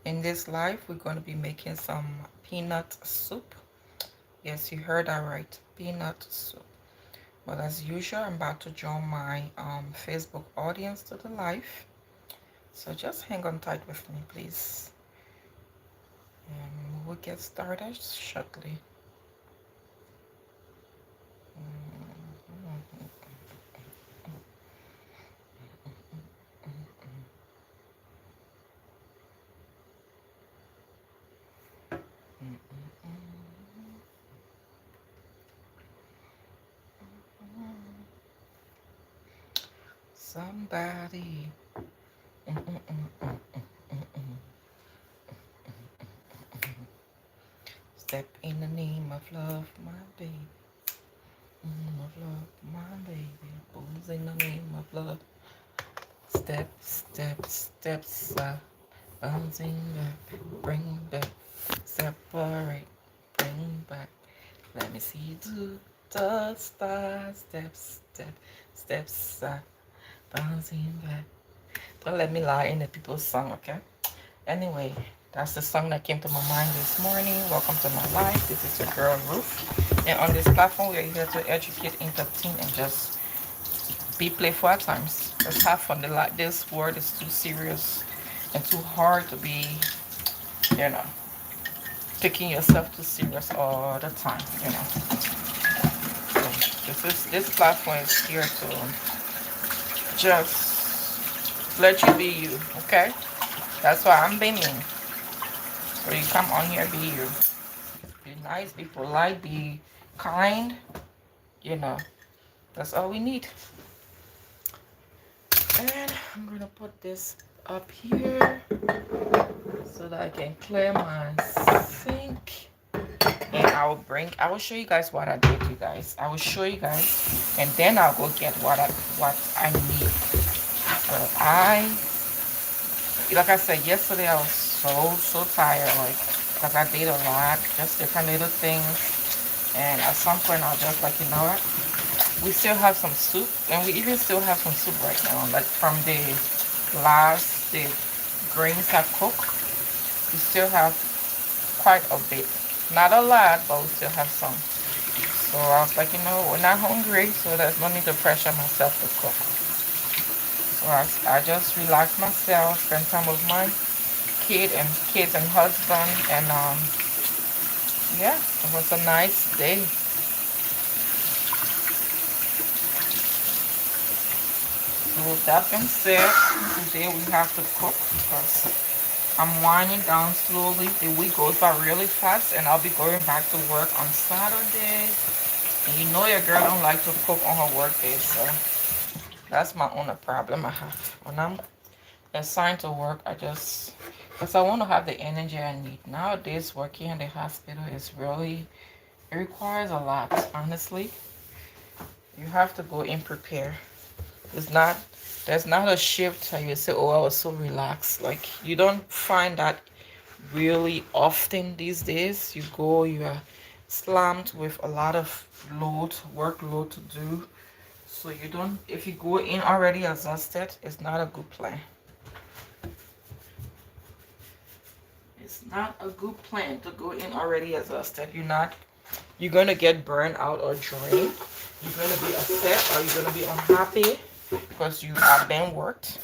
In this life, we're going to be making some peanut soup. Yes, you heard that right, peanut soup. But as usual, I'm about to join my Facebook audience to the live. So just hang on tight with me, please. And we'll get started shortly. Somebody. Step in the name of love, my baby. Of love, my baby. Who's in the name of love? Step, step, steps up. Bouncing back, bring back. Separate, bring back. Let me see you do the star. Step, step, steps up. Bouncing back. Don't let me lie in the people's song, okay? Anyway, that's the song that came to my mind this morning. Welcome to my life. This is your girl Ruth. And on this platform, we're here to educate, entertain, and just be playful at times. Let's have fun. This world is too serious and too hard to be, you know, taking yourself too serious all the time, you know. So this platform is here to just let you be you, okay? That's why I'm being me. So you come on here, be you. Be nice, be polite, be kind, you know. That's all we need. And I'm gonna put this up here so that I can clear my sink. And I will show you guys what I did, you guys. I will show you guys, and then I'll go get what I need. So like I said yesterday, I was so tired, like, because I did a lot, just different little things. And at some point, I was just like, you know what? We still have some soup, and we even still have some soup right now, like from the grains have cooked. We still have quite a bit, not a lot, but we still have some. So I was like, you know, we're not hungry, so there's no need to pressure myself to cook. So I just relaxed myself, spent time with my kids and husband, and yeah, it was a nice day. So with that being said, today we have to cook because I'm winding down slowly. The week goes by really fast, and I'll be going back to work on Saturday. And you know your girl don't like to cook on her work day, so that's my only problem I have. When I'm assigned to work, because I want to have the energy I need. Nowadays, working in the hospital it requires a lot, honestly. You have to go in prepare. It's not, there's not a shift that you say, oh, I was so relaxed. Like, you don't find that really often these days. You are slammed with a lot of workload to do. So if you go in already exhausted, it's not a good plan. It's not a good plan to go in already exhausted. You're going to get burned out or drained. You're going to be upset or you're going to be unhappy because you have been worked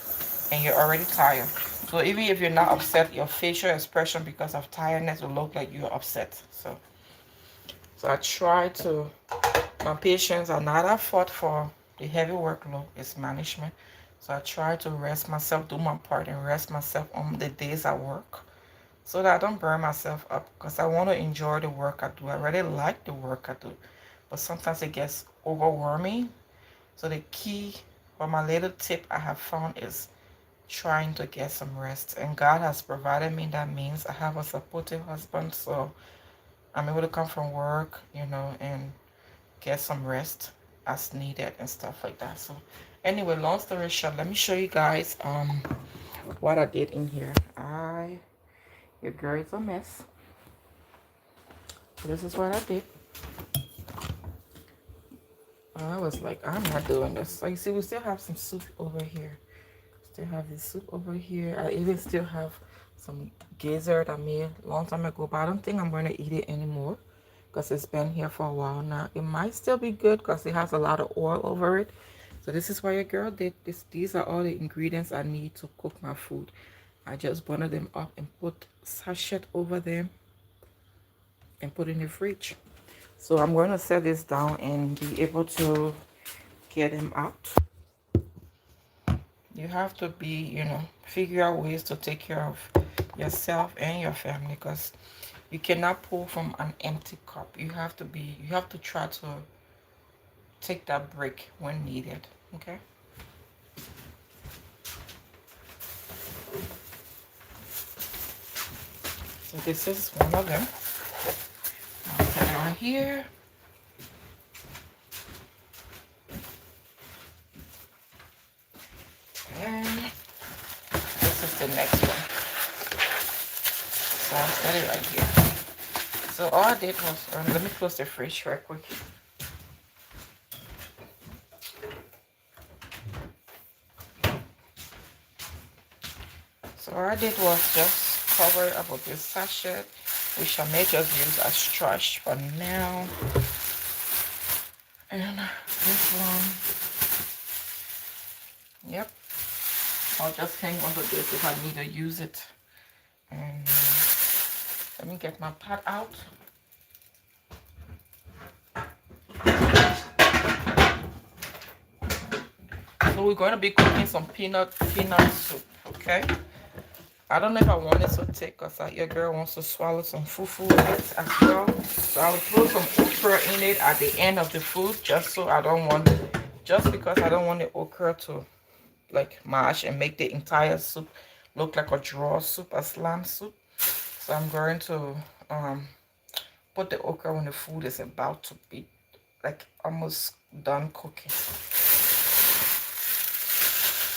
and you're already tired. So even if you're not upset, your facial expression because of tiredness will look like you're upset. So I try to, my patients are not at fault for the heavy workload, it's management. So I try to rest myself, do my part and rest myself on the days I work so that I don't burn myself up because I want to enjoy the work I do. I really like the work I do, but sometimes it gets overwhelming. So the key or my little tip I have found is trying to get some rest. And God has provided me that means I have a supportive husband, so I'm able to come from work, and get some rest as needed and stuff like that. So anyway, long story short, let me show you guys what I did in here. Your girl is a mess. This is what I did. I was like, I'm not doing this. So you see, we still have some soup over here. Still have this soup over here. I even still have some gizzard I made a long time ago, but I don't think I'm going to eat it anymore because it's been here for a while now. It might still be good because it has a lot of oil over it. So this is why your girl did this. These are all the ingredients I need to cook my food. I just bundle them up and put sachet over them and put in the fridge. So I'm going to set this down and be able to get them out. You have to be, figure out ways to take care of yourself and your family, because you cannot pour from an empty cup. You have to try to take that break when needed. Okay. So this is one of them. I'll put it on here. And this is the next one. So I'll set it right here. So all I did was, let me close the fridge right quick. So all I did was just cover it up with this sachet, which I may just use as trash for now. And this one, yep, I'll just hang on to this if I need to use it. And let me get my pot out. So we're going to be cooking some peanut soup, okay? I don't know if I want it so thick because your girl wants to swallow some fufu with it as well. So I'll throw some okra in it at the end of the food, just because I don't want the okra to like mash and make the entire soup look like a draw soup, a slam soup. So I'm going to put the okra when the food is about to be like almost done cooking.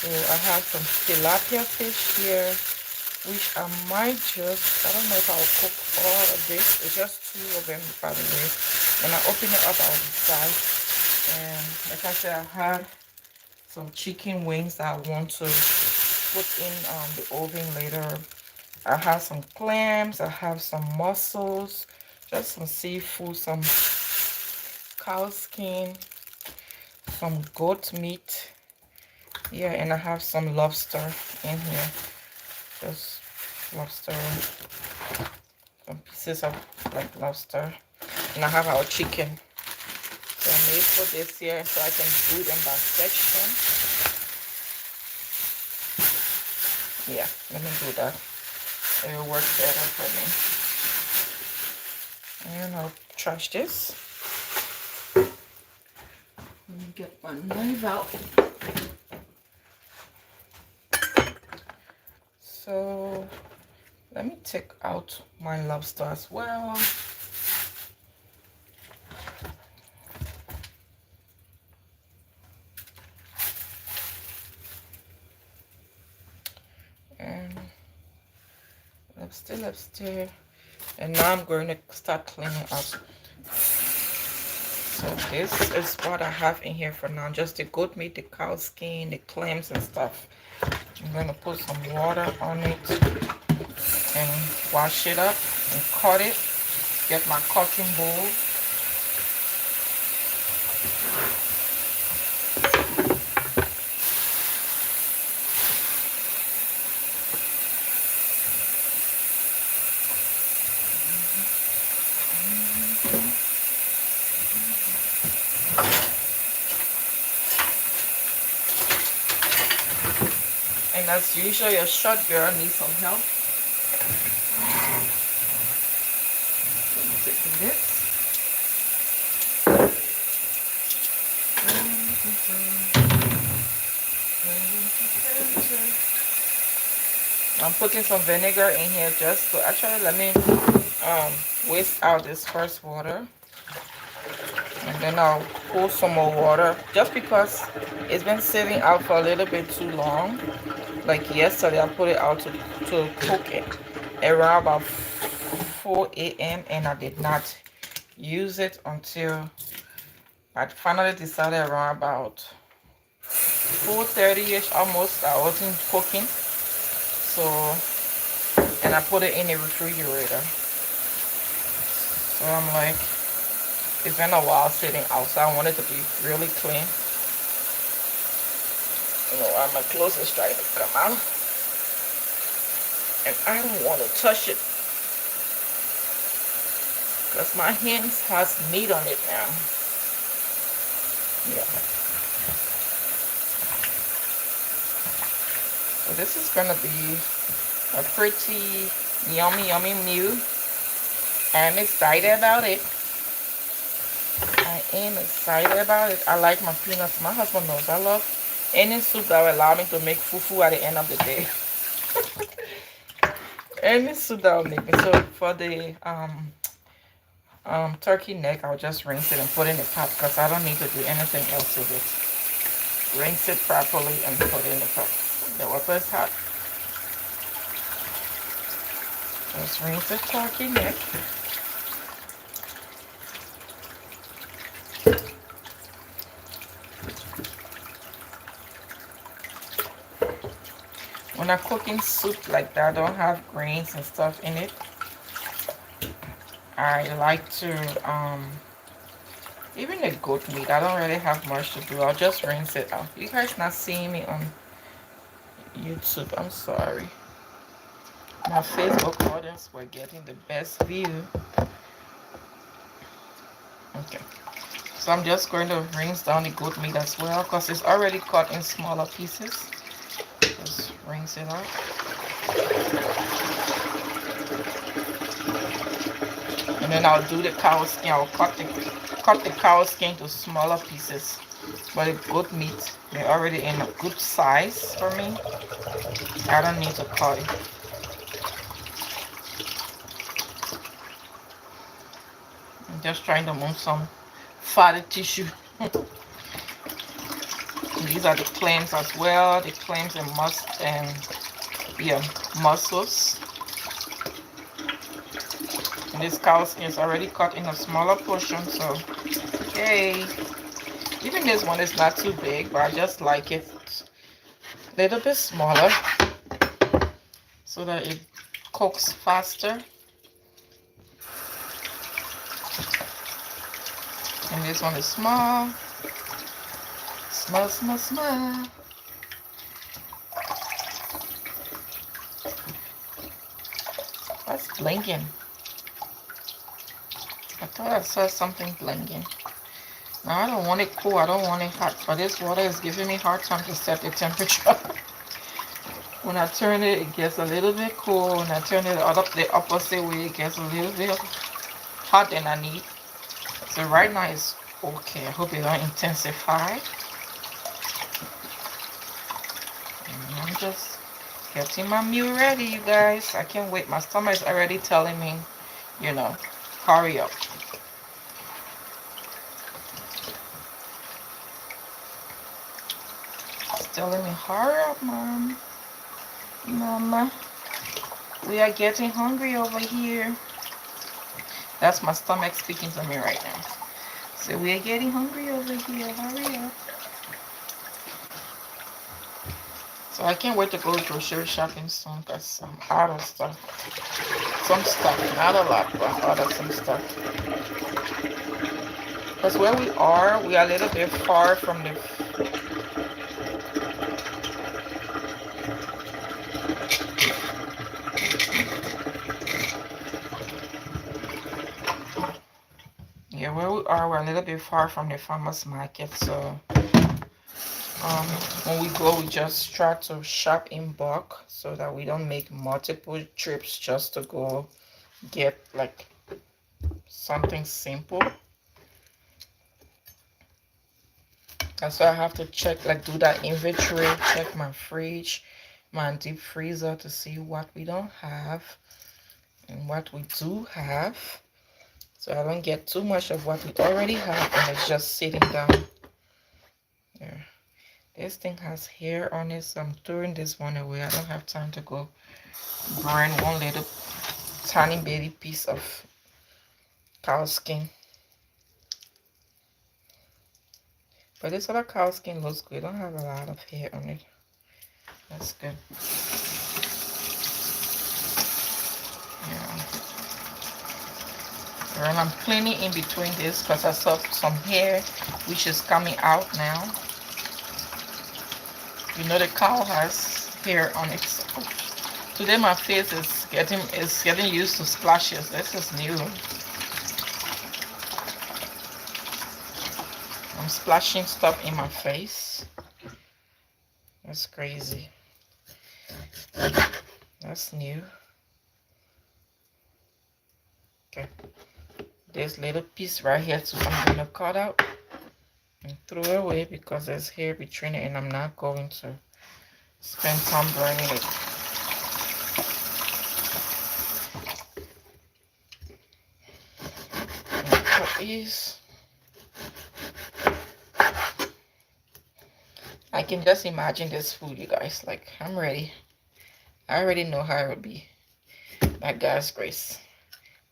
So I have some tilapia fish here, which I might just, I don't know if I'll cook all of this. It's just 2 of them, by the way. When I open it up, I'll decide. And like I said, I have some chicken wings that I want to put in the oven later. I have some clams, I have some mussels, just some seafood, some cow skin, some goat meat. Yeah, and I have some lobster in here. Just lobster, some pieces of like lobster. And I have our chicken. So I may put this here so I can do them by section. Yeah, let me do that. It will work better for me. And I'll trash this. Let me get my knife out. So let me take out my lobster as well. And lobster. And now I'm going to start cleaning up. So this is what I have in here for now. Just the goat meat, the cow skin, the clams and stuff. I'm going to put some water on it and wash it up and cut it. Get my cutting board. And as usual, your short girl needs some help. So I'm taking this. I'm putting some vinegar in here just to actually let me waste out this first water. And then I'll pour some more water just because it's been sitting out for a little bit too long. Like yesterday, I put it out to cook it around about 4 a.m. and I did not use it until I finally decided around about 4:30ish almost. I wasn't cooking, so and I put it in the refrigerator. So I'm like, it's been a while sitting outside. I want it to be really clean. You know, while my clothes is trying to come out. And I don't want to touch it because my hands has meat on it now. Yeah. So this is gonna be a pretty yummy meal. I'm excited about it. I am excited about it. I like my peanuts. My husband knows I love any soup that will allow me to make fufu at the end of the day. Any soup that will make me. So for the turkey neck, I'll just rinse it and put it in the pot because I don't need to do anything else with it. Rinse it properly and put it in the pot. The water is hot. Just rinse the turkey neck. When I'm cooking soup like that, I don't have grains and stuff in it. I like to, even the goat meat, I don't really have much to do. I'll just rinse it out. You guys not seeing me on YouTube, I'm sorry. My Facebook audience were getting the best view. Okay. So I'm just going to rinse down the goat meat as well because it's already cut in smaller pieces. Just rinse it out. And then I'll do the cow skin. I'll cut the cow skin to smaller pieces. But the goat meat, they're already in a good size for me. I don't need to cut it. I'm just trying to move some fatty tissue. These are the clams as well. The clams and mussels. And this cow skin is already cut in a smaller portion, so yay. Even this one is not too big, but I just like it a little bit smaller so that it cooks faster. And this one is small. Small. That's blinking. I thought I saw something blinking. Now I don't want it cool, I don't want it hot, but this water is giving me a hard time to set the temperature. When I turn it, it gets a little bit cool. When I turn it the opposite way, it gets a little bit hot than I need. So right now it's okay. I hope it don't intensify. And I'm just getting my meal ready, you guys. I can't wait. My stomach is already telling me, you know, hurry up. It's telling me, hurry up, Mom. Mama, we are getting hungry over here. That's my stomach speaking to me right now. So we are getting hungry over here. Hurry up. So I can't wait to go grocery shopping soon because I'm out of stuff. Some stuff, not a lot, but I'm out of some stuff. Because where we are a little bit far from the... Yeah, where we are, we're a little bit far from the farmer's market, so when we go, we just try to shop in bulk so that we don't make multiple trips just to go get like something simple. And so I have to check, like do that inventory, check my fridge, my deep freezer to see what we don't have and what we do have. So I don't get too much of what we already have and it's just sitting down there. This thing has hair on it, so I'm throwing this one away. I don't have time to go burn one little tiny baby piece of cow skin. But this other cow skin looks good. I don't have a lot of hair on it. That's good. Girl, I'm cleaning in between this because I saw some hair which is coming out now. You know the cow has hair on it. So today my face is getting used to splashes. This is new. I'm splashing stuff in my face. That's crazy. That's new. Okay. This little piece right here too, I'm gonna cut out and throw it away because there's hair between it and I'm not going to spend time burning it. And cut these. I can just imagine this food, you guys. Like, I'm ready. I already know how it will be. By God's grace.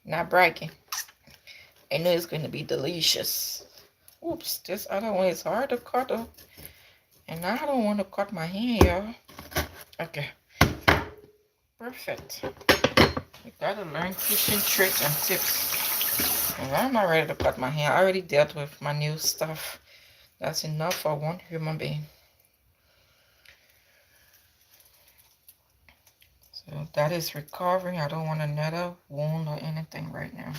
Not bragging. I know it's going to be delicious. Oops, this other one is hard to cut though. And I don't want to cut my hand, y'all. Okay. Perfect. You gotta learn kitchen tricks and tips. And I'm not ready to cut my hair. I already dealt with my new stuff. That's enough for one human being. So that is recovering. I don't want another wound or anything right now.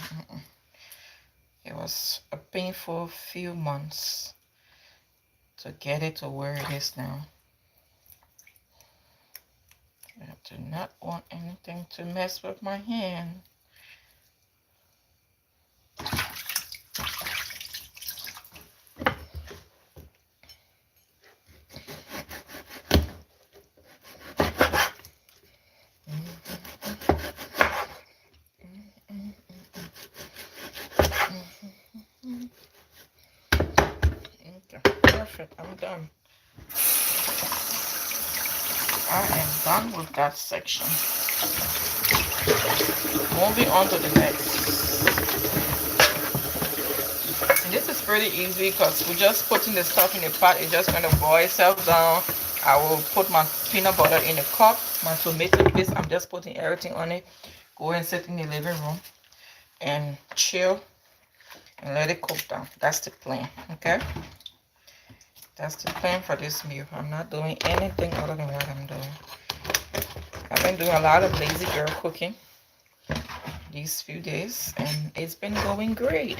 It was a painful few months to get it to where it is now. I do not want anything to mess with my hand. Okay, perfect. I'm done. I am done with that section. Moving on to the next. And this is pretty easy because we're just putting the stuff in the pot. It's just going to boil itself down. I will put my peanut butter in a cup. My tomato paste, I'm just putting everything on it. Go and sit in the living room and chill and let it cook down. That's the plan, okay? That's the plan for this meal. I'm not doing anything other than what I'm doing. I've been doing a lot of lazy girl cooking these few days, and it's been going great.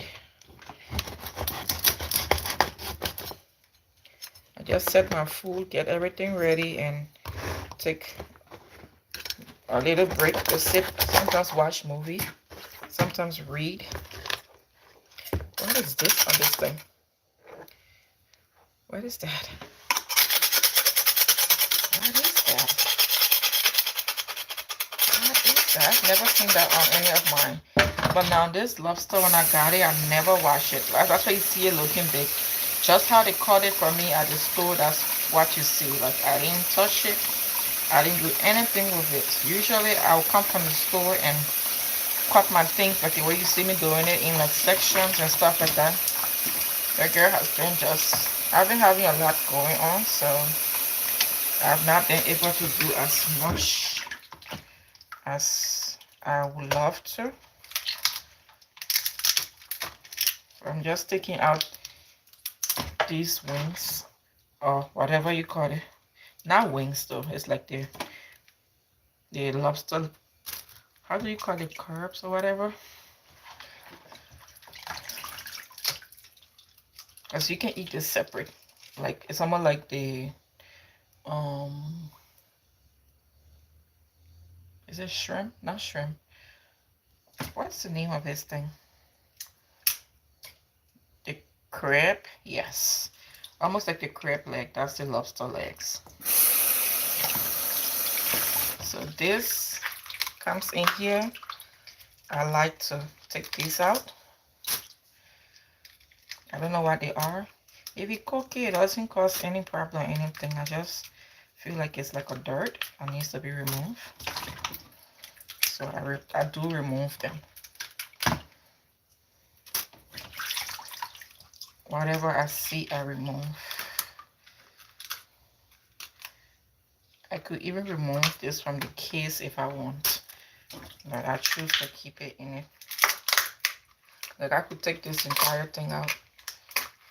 I just set my food, get everything ready, and take a little break to sit. Sometimes watch movie, sometimes read. What is this on this thing? What is that? What is that? What is that? I've never seen that on any of mine. But now this lobster, when I got it, I never washed it. That's why you see it looking big. Just how they cut it for me at the store, that's what you see. Like, I didn't touch it. I didn't do anything with it. Usually, I'll come from the store and cut my things like the way you see me doing it in like sections and stuff like that. The girl has been just... I've been having a lot going on, so I've not been able to do as much as I would love to. So I'm just taking out these wings, or whatever you call it. Not wings though, it's like the lobster, how do you call it, curbs or whatever? Because you can eat this separate. Like, it's almost like the is it shrimp? Not shrimp. What's the name of this thing? The crab? Yes. Almost like the crab leg. That's the lobster legs. So this comes in here. I like to take these out. I don't know what they are. If you cook it, it doesn't cause any problem or anything. I just feel like it's like a dirt that needs to be removed. So I do remove them. Whatever I see, I remove. I could even remove this from the case if I want. But I choose to keep it in it. Like I could take this entire thing out.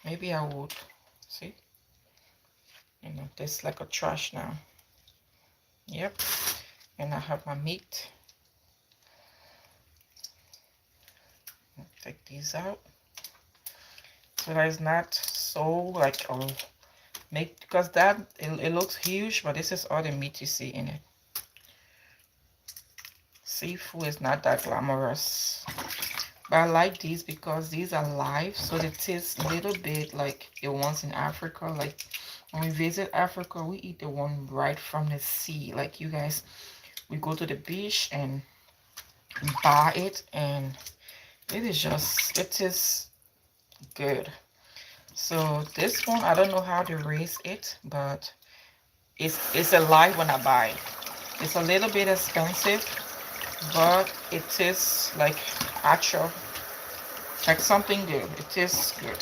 Maybe I would. See? You know, this like a trash now. Yep. And I have my meat. Take these out. So that is not so like make, because that it looks huge, but this is all the meat you see in it. Seafood is not that glamorous, but I like these because these are live, so they taste a little bit like the ones in Africa. Like when we visit Africa, we eat the one right from the sea. Like you guys, we go to the beach and buy it, and it is just, it is good. So this one, I don't know how to raise it, but it's alive when I buy it. It's a little bit expensive, but it tastes like actual, like something good. It tastes good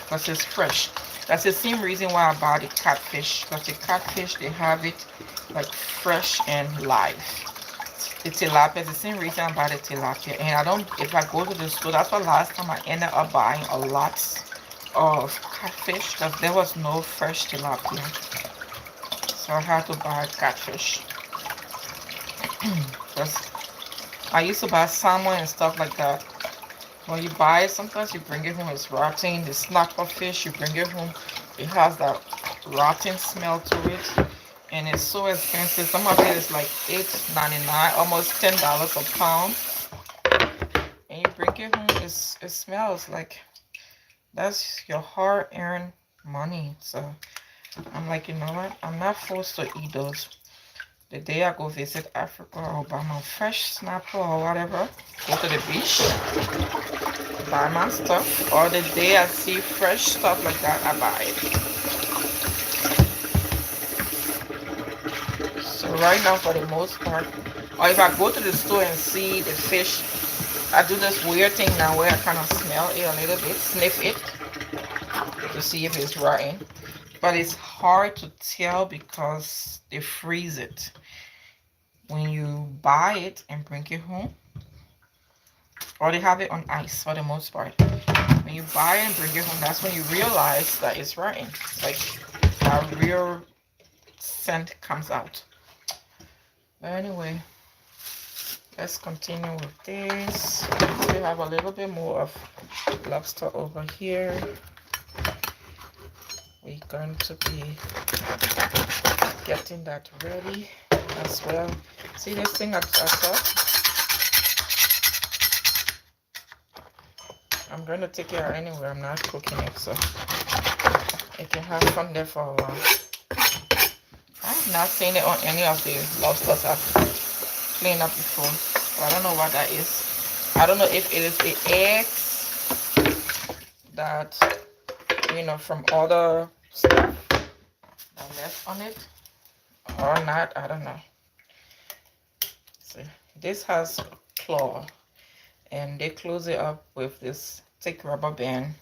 because it's fresh. That's the same reason why I bought the catfish, because the catfish, they have it like fresh and live. The tilapia is the same reason I bought the tilapia. And I don't, if I go to the store, that's the last time I ended up buying a lot of catfish, because there was no fresh tilapia. So I had to buy catfish. Because I used to buy salmon and stuff like that. When you buy it, sometimes you bring it home, it's rotten. The snapper fish, you bring it home, it has that rotten smell to it. And it's so expensive. Some of it is like $8.99, almost $10 a pound. And you bring it home, it smells like, that's your hard-earned money. So I'm like, you know what? I'm not forced to eat those. The day I go visit Africa, I'll buy my fresh snapper or whatever, go to the beach, buy my stuff, or the day I see fresh stuff like that, I buy it. So right now, for the most part, or if I go to the store and see the fish, I do this weird thing now where I kind of smell it a little bit, sniff it, to see if it's rotten. But it's hard to tell because they freeze it. When you buy it and bring it home, or they have it on ice for the most part. When you buy it and bring it home, that's when you realize that it's rotten. It's like a real scent comes out. But anyway, let's continue with this. We have a little bit more of lobster over here. We're going to be getting that ready as well. See this thing I saw? I'm going to take it out anyway. I'm not cooking it, so it can have fun there for a while. I have not seen it on any of the lobsters I've cleaned up before. So I don't know what that is. I don't know if it is the eggs that, you know, from other stuff that left on it or not. I don't know. See, this has claw, and they close it up with this thick rubber band.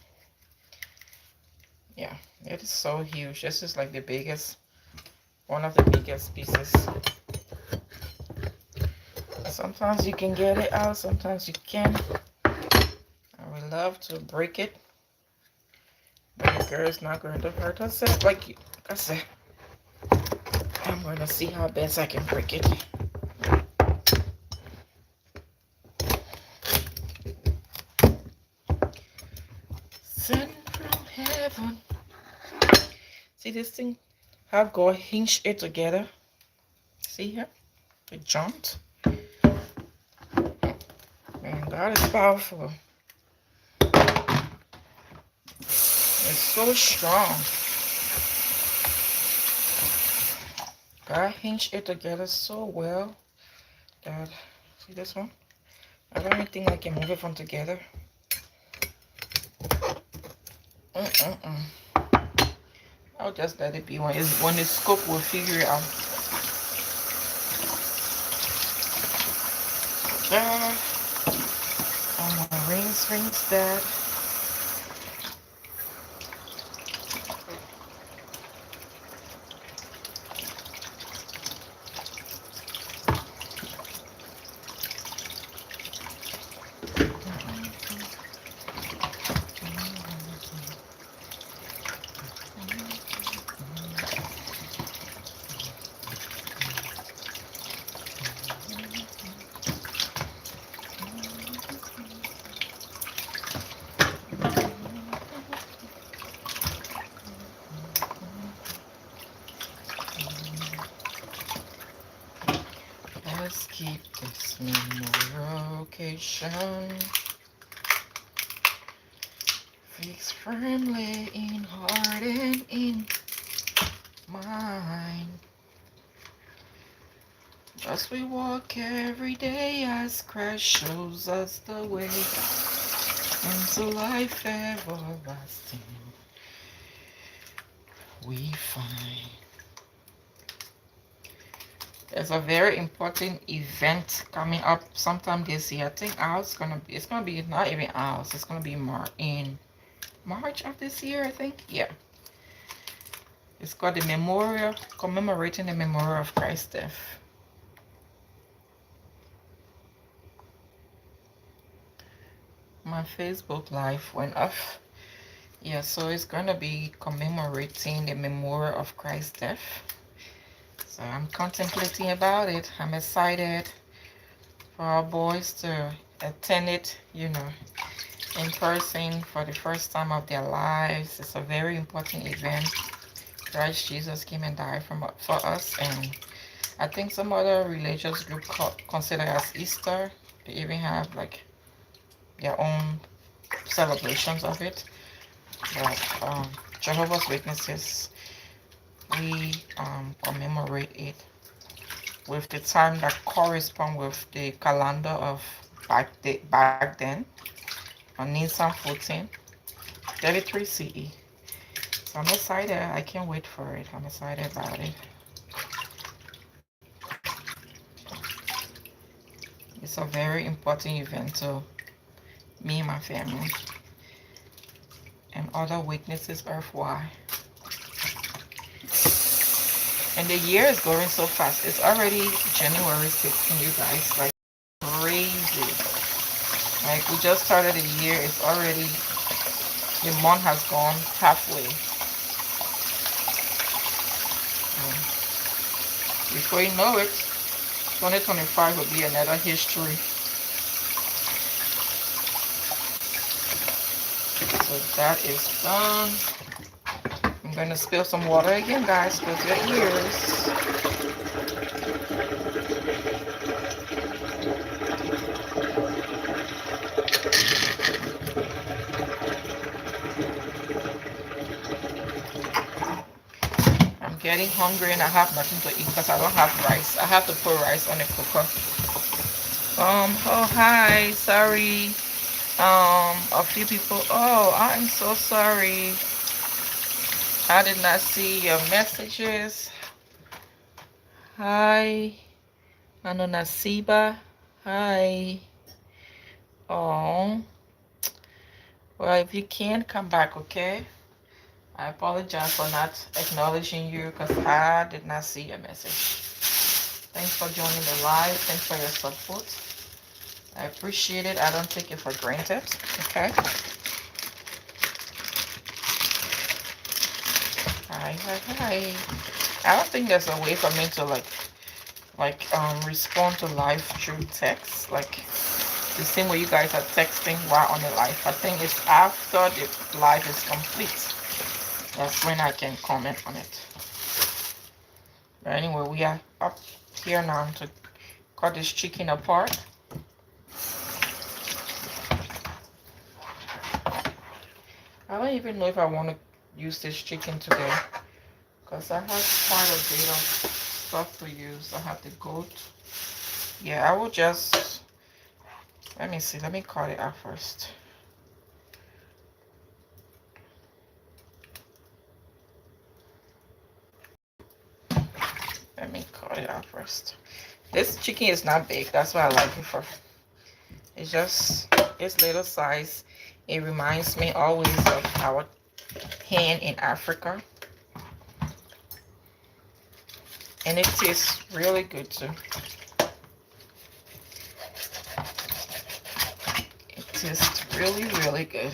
Yeah, it is so huge. This is like the biggest, one of the biggest pieces. Sometimes you can get it out, sometimes you can't. I would love to break it, but the girl is not going to hurt herself like I said. I'm going to see how best I can break it. Sent from heaven. See this thing? How God hinged it together. See here? It jumped. Man, God is powerful. It's so strong. God hinged it together so well that, see this one? I don't even think I can move it from together. I'll just let it be. When the scope will figure it out. There. I'm gonna rinse that. memorial occasion. Fixed firmly in heart and in mind. As we walk every day as Christ shows us the way into life everlasting, we find. There's a very important event coming up sometime this year. I think it's gonna be not even ours. It's gonna be in March of this year, I think. Yeah. It's called the memorial, commemorating the memorial of Christ's death. My Facebook live went off. Yeah, so it's gonna be commemorating the memorial of Christ's death. So I'm contemplating about it. I'm excited for our boys to attend it, you know, in person for the first time of their lives. It's a very important event. Christ Jesus came and died for us, and I think some other religious group consider it as Easter. They even have like their own celebrations of it. But Jehovah's Witnesses, we commemorate it with the time that correspond with the calendar of back then on Nisan 14, 33 CE. So I'm excited. I can't wait for it. I'm excited about it. It's a very important event to me and my family and other witnesses earthwide. And the year is going so fast. It's already January 16th, you guys. Like crazy. Like we just started the year. It's already, the month has gone halfway. Before you know it, 2025 will be another history. So that is done. I'm going to spill some water again, guys. Close your ears. I'm getting hungry and I have nothing to eat because I don't have rice. I have to put rice on the cooker. Oh, hi. Sorry. A few people. Oh, I'm so sorry. I did not see your messages. Hi, Anonasiba. Hi. Oh, well, if you can, come back, okay? I apologize for not acknowledging you because I did not see your message. Thanks for joining the live. Thanks for your support. I appreciate it. I don't take it for granted, okay? Hi. I don't think there's a way for me to respond to live through text, like the same way you guys are texting while on the live. I think it's after the live is complete. That's when I can comment on it. But anyway, we are up here now to cut this chicken apart. I don't even know if I want to use this chicken today because I have quite a bit of stuff to use. I have the goat. Yeah, I will just, let me see, let me cut it out first. Let me cut it out first. This chicken is not big, that's why I like it for. It's just, it's little size. It reminds me always of our hen in Africa. And it tastes really good too. It tastes really, really good.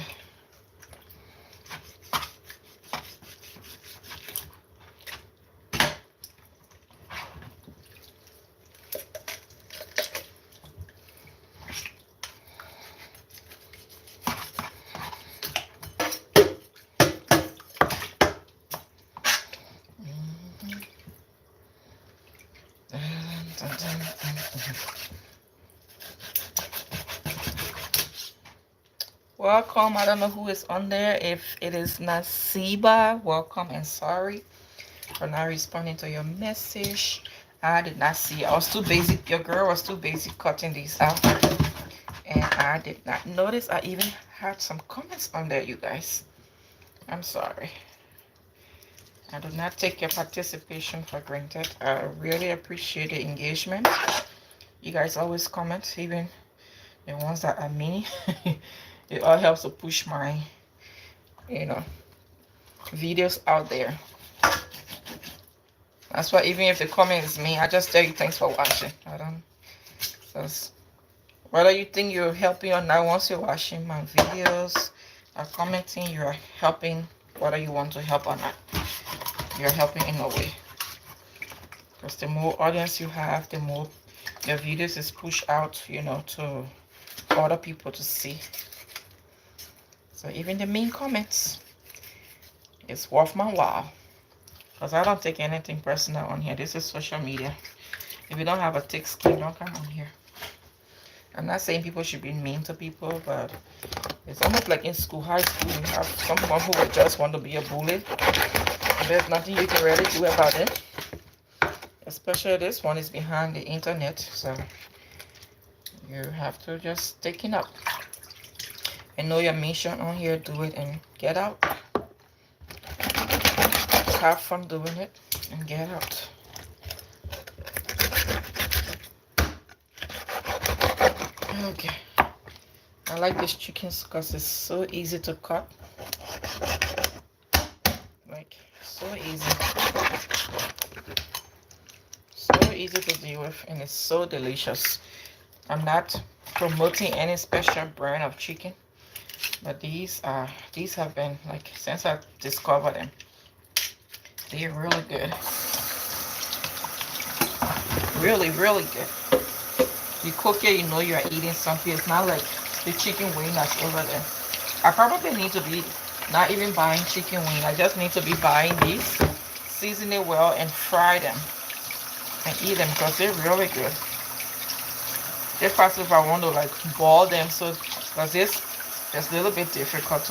Welcome. I don't know who is on there. If it is Nasiba, welcome and sorry for not responding to your message. I did not see. I was too busy. Your girl was too busy cutting these out. And I did not notice. I even had some comments on there, you guys. I'm sorry. I do not take your participation for granted. I really appreciate the engagement. You guys always comment, even the ones that are mean. It all helps to push my, you know, videos out there. That's why even if the comment is me, I just tell you thanks for watching. I don't, because whether you think you're helping or not, once you're watching my videos or commenting, you're helping. Whether you want to help or not, you're helping in a way. Because the more audience you have, the more your videos is pushed out, you know, to other people to see. So even the mean comments, it's worth my while. Because I don't take anything personal on here. This is social media. If you don't have a thick skin, don't come on here. I'm not saying people should be mean to people, but it's almost like in school, high school, you have someone who would just want to be a bully. And there's nothing you can really do about it. Especially this one is behind the internet, so you have to just take it up. And know your mission on here, do it and get out. Have fun doing it and get out. Okay. I like this chicken because it's so easy to cut. Like, so easy. So easy to deal with, and it's so delicious. I'm not promoting any special brand of chicken, but these have been, like, since I discovered them, they're really good. Really, really good. You cook it, you know you're eating something. It's not like the chicken wing that's over there. I probably need to be not even buying chicken wing. I just need to be buying these, season it well, and fry them and eat them because they're really good. Just possible if I want to like boil them, so because this is a little bit difficult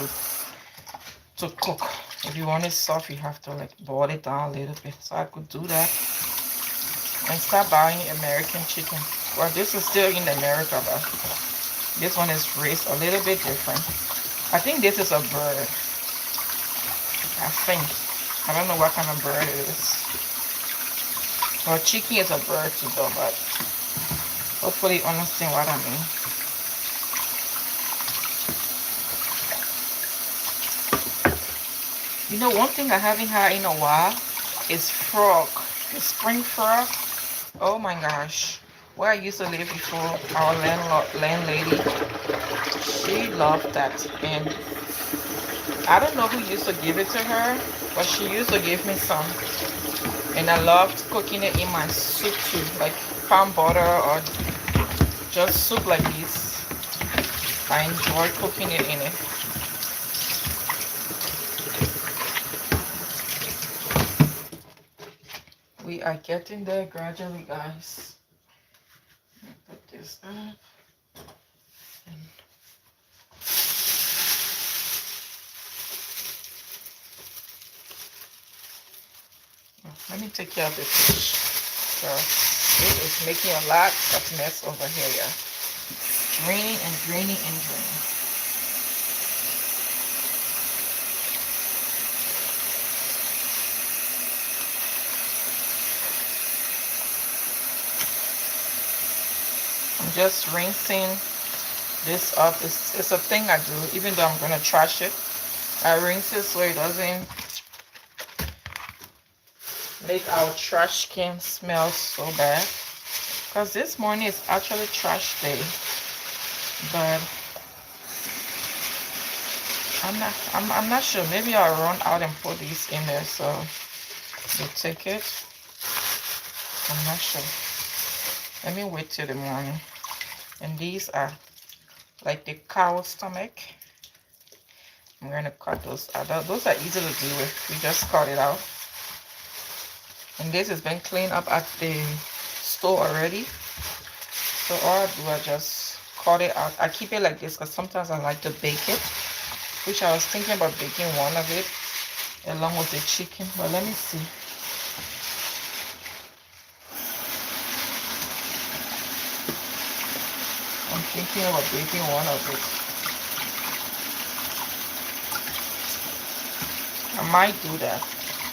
to cook. If you want it soft, you have to like boil it down a little bit. So I could do that and start buying American chicken. Well, this is still in America, but this one is raised a little bit different. I think this is a bird. I think. I don't know what kind of bird it is. Well, chicken is a bird too, though, but hopefully you understand what I mean. You know, one thing I haven't had in a while is frog. The spring frog. Oh my gosh. Where I used to live before, our landlady, she loved that. And I don't know who used to give it to her, but she used to give me some. And I loved cooking it in my soup too, like palm butter or just soup like this. I enjoy cooking it in it. We are getting there gradually, guys. Put this up. Let me take care of the fish. So it is making a lot of mess over here, yeah. Draining and draining and draining. I'm just rinsing this up. It's a thing I do, even though I'm gonna trash it. I rinse it so it doesn't make our trash can smell so bad. Because this morning is actually trash day, but I'm not sure. Maybe I'll run out and put these in there so they take it. I'm not sure. Let me wait till the morning. And these are like the cow stomach. I'm gonna cut those out. Those are easy to deal with. We just cut it out. And this has been cleaned up at the store already. So all I do, I just cut it out. I keep it like this because sometimes I like to bake it, which I was thinking about baking one of it along with the chicken, but let me see. I'm thinking about baking one of it. I might do that.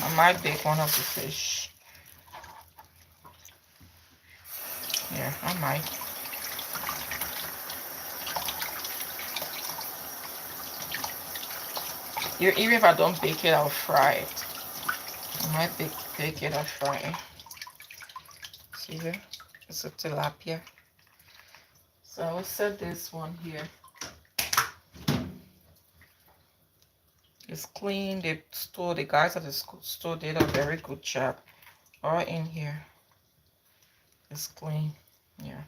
I might bake one of the fish. Yeah, I might. Even if I don't bake it, I'll fry it. I might bake it or fry it. See here? It's a tilapia. So I will set this one here. It's clean. The guys at the store did a very good job. All in here. It's clean. Yeah.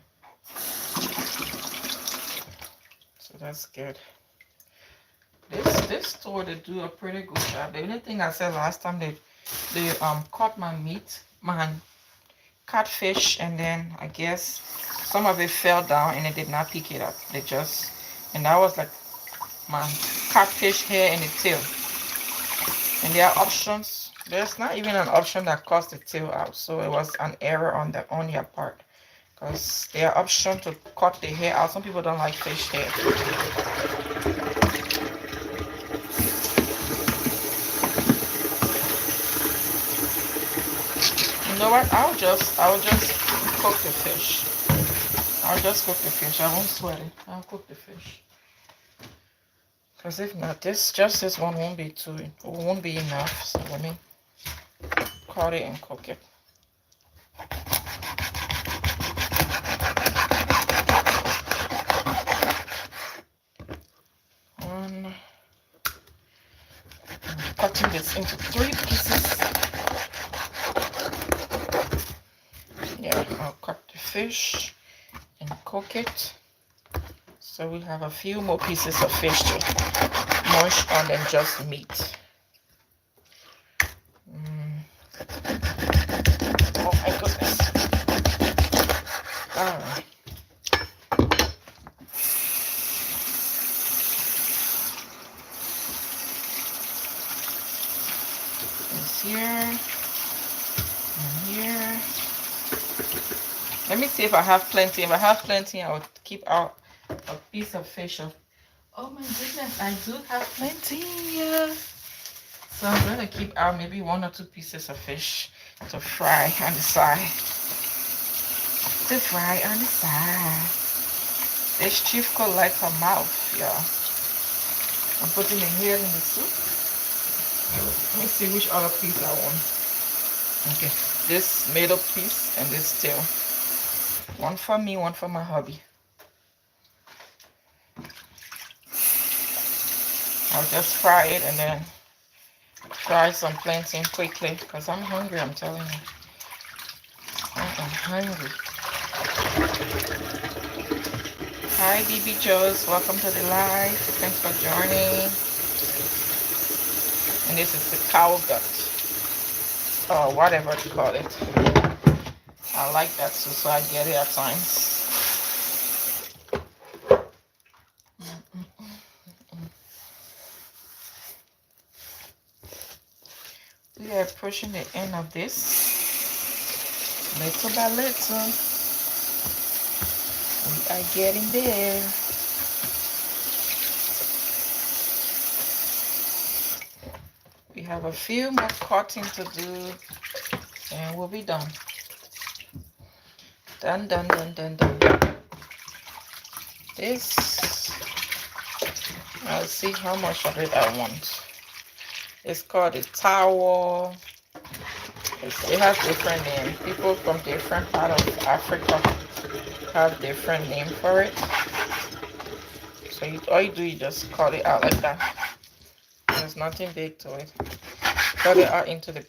So that's good. This store, they do a pretty good job. The only thing I said last time, they cut my meat, my catfish, and then I guess some of it fell down and they did not pick it up. And that was like my catfish hair and the tail. And there are options. There's not even an option that cuts the tail out, so it was an error on your part, because there are options to cut the hair out. Some people don't like fish hair. You know what? I'll just cook the fish. I'll just cook the fish. I won't sweat it. I'll cook the fish. Because if not, this one won't be enough. So let me cut it and cook it. I'm cutting this into 3 pieces. Yeah, I'll cut the fish and cook it. So we have a few more pieces of fish to munch on than just meat. Oh my goodness. Alright. It's here. And here. Let me see if I have plenty. If I have plenty, I would keep out a piece of fish. Oh my goodness, I do have plenty. Yeah. So I'm going to keep out maybe 1 or 2 pieces of fish to fry on the side. This chief coat like her mouth, yeah. I'm putting the head in the soup. Let me see which other piece I want. Okay, this middle piece and this tail. One for me, one for my hubby. I'll just fry it and then fry some plantain quickly because I'm hungry, I'm telling you. I am hungry. Hi, BB Joes. Welcome to the live. Thanks for joining. And this is the cow gut. Or whatever you call it. I like that too, so I get it at times. We are approaching the end of this. Little by little. We are getting there. We have a few more cutting to do and we'll be done. Done. This, I'll see how much of it I want. It's called a towel. It has different names. People from different parts of Africa have different name for it. So all you do, you just cut it out like that. There's nothing big to it. Cut it out into the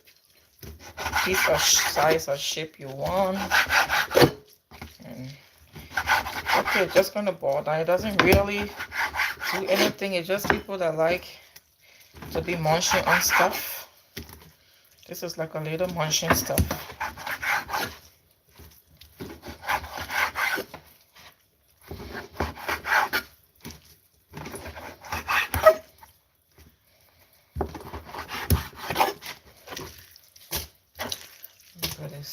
piece of size or shape you want. Okay, just gonna boil down. It doesn't really do anything. It's just people that like to be munching on stuff. This is like a little munching stuff.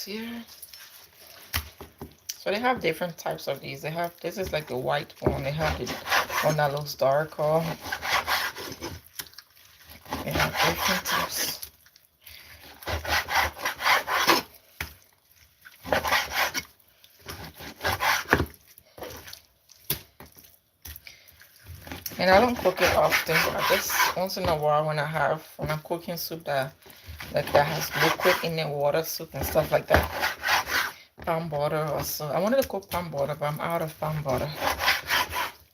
this here. So they have different types of these. They have, this is like the white one. They have the one that looks darker. They have different types. And I don't cook it often. I just once in a while when I'm cooking soup that has liquid in the water soup and stuff like that. Palm butter also. I wanted to cook palm butter, but I'm out of palm butter.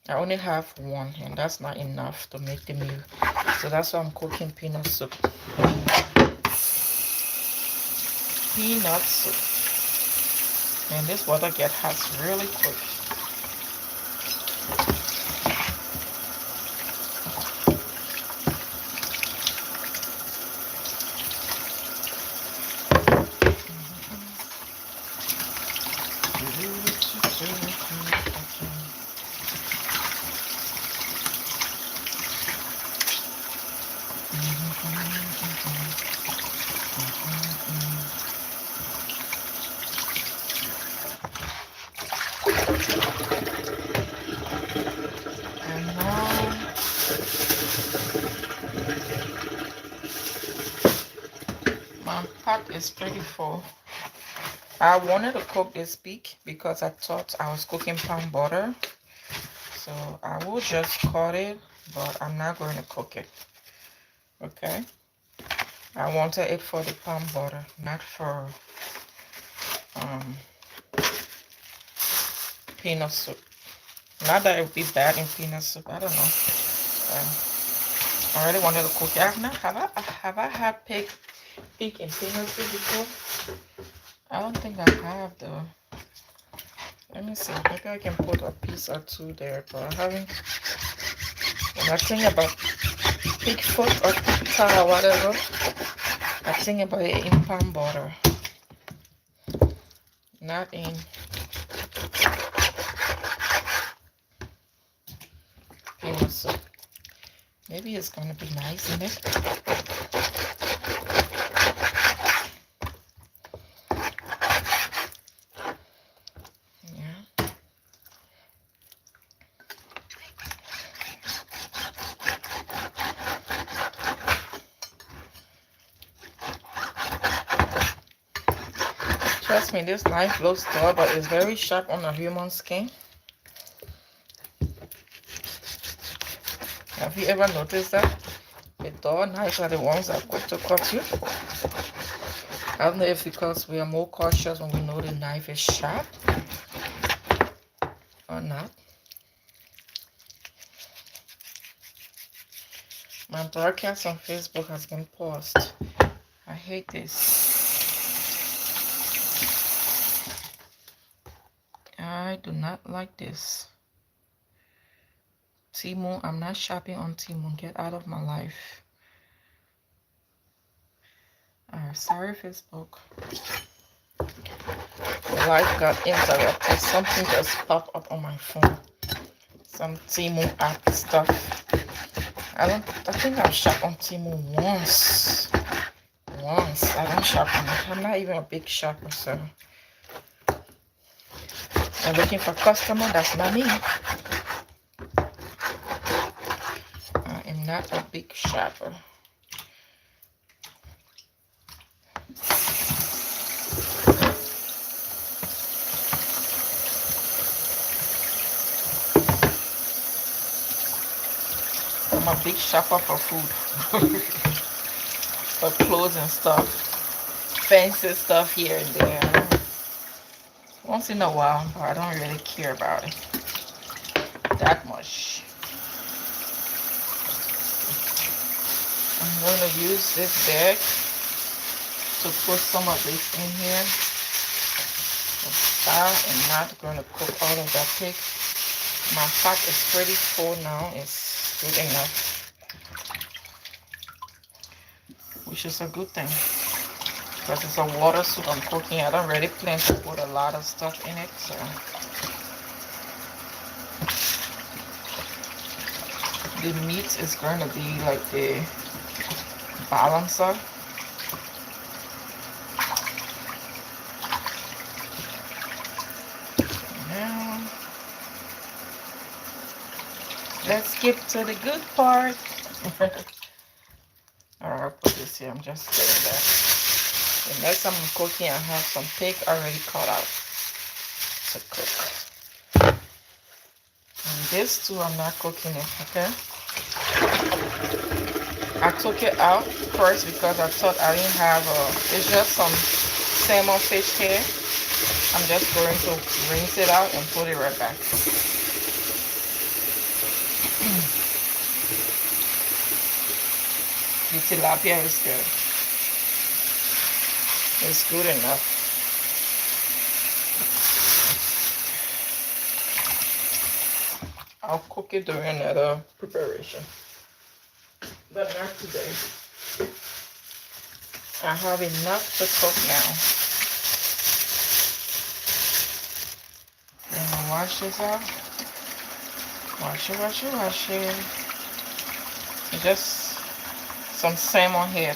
I only have one, and that's not enough to make the meal. So that's why I'm cooking peanut soup. Peanut soup. And this water gets hot really quick. Is pretty full. I wanted to cook this beak because I thought I was cooking palm butter, so I will just cut it, but I'm not going to cook it. Okay, I wanted it for the palm butter, not for peanut soup. Not that it would be bad in peanut soup, I don't know. I really wanted to cook it. Have I had pig in peanut soup before? I don't think I have though. Let me see. Maybe I can put a piece or two there, but I haven't. When I think about pig foot or pig tongue or whatever, I think about it in palm butter, not in peanut soup. Maybe it's gonna be nice in it. Trust me, this knife looks dull, but it's very sharp on the human skin. Have you ever noticed that? The dull knives are the ones that are quick to cut you. I don't know if because we are more cautious when we know the knife is sharp or not. My broadcast on Facebook has been paused. I hate this. I do not like this. Temu, I'm not shopping on Temu. Get out of my life. Sorry, Facebook. The life got interrupted. Something just popped up on my phone. Some Temu app stuff. I think I've shopped on Temu once. I don't shop on it. I'm not even a big shopper, so. I'm looking for customer, that's not me. I am not a big shopper. I'm a big shopper for food. For clothes and stuff. Fancy stuff here and there. Once in a while, but I don't really care about it that much. I'm going to use this bag to put some of this in here. I'm not going to cook all of that pig. My pot is pretty full now. It's good enough, which is a good thing. Because it's a water soup I'm cooking. I don't really plan to put a lot of stuff in it, so. The meat is going to be like the balancer. Let's skip to the good part. Alright, I'll put this here. I'm just getting that. The next time I'm cooking, I have some pig already cut out to cook. And this too, I'm not cooking it, okay? I took it out first because I thought I didn't have it's just some salmon fish here. I'm just going to rinse it out and put it right back. The tilapia is good. It's good enough. I'll cook it during another preparation, but not today. I have enough to cook now. I'm gonna wash this out. Wash it, wash it, wash it. Just some salmon here.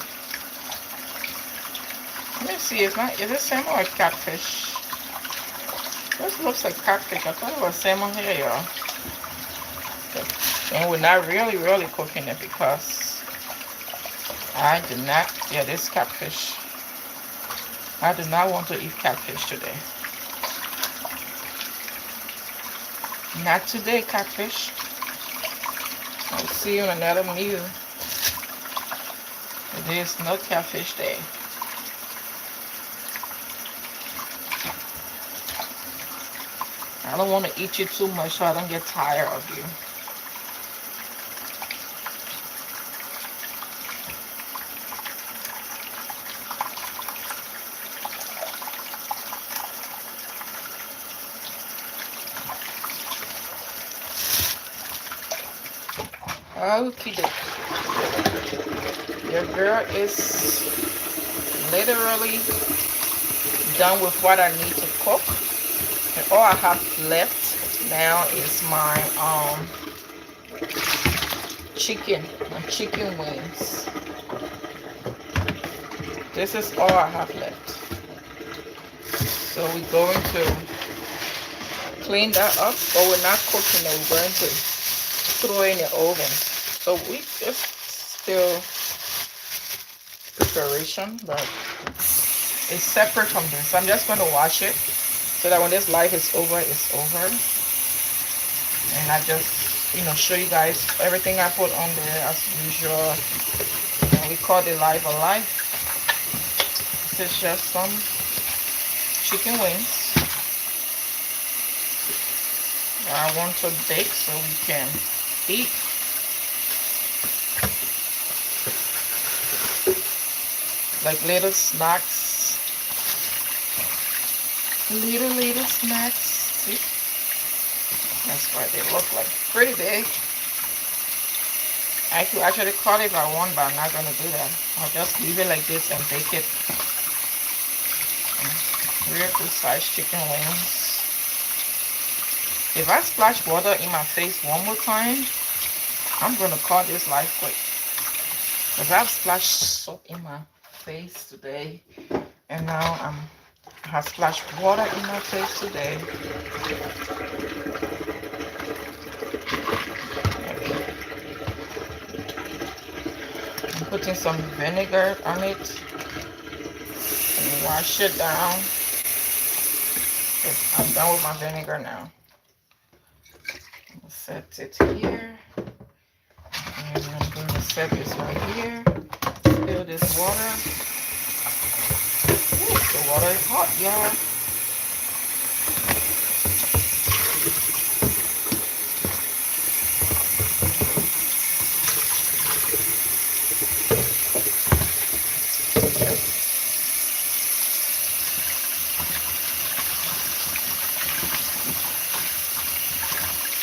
Let me see, is it salmon or catfish? This looks like catfish. I thought it was salmon here, y'all. And we're not really cooking it because I do not, yeah, this catfish. I do not want to eat catfish today. Not today, catfish. I'll see you in another meal. It is no catfish day. I don't want to eat you too much so I don't get tired of you. Okay, your girl is literally done with what I need to cook, and all I have left now is my chicken wings. This is all I have left. So we're going to clean that up, but we're not cooking it. We're going to throw it in the oven. So we just still preparation, but it's separate from this. So I'm just going to wash it so that when this live is over, it's over. And I just, you know, show you guys everything I put on there as usual. And we call the live alive. This is just some chicken wings that I want to bake so we can eat. Like little snacks. Little snacks. See? That's why they look like pretty big. I could actually cut it if I want, but I'm not gonna do that. I'll just leave it like this and bake it. Real good size chicken wings. If I splash water in my face one more time, I'm gonna call this live quick. Because I've splashed soap in my face today, and now I have splashed water in my face today. I'm putting some vinegar on it and wash it down. I'm done with my vinegar now. I'm gonna set it here, and I'm going to set this right here. Fill this water. Ooh, the water is hot, y'all.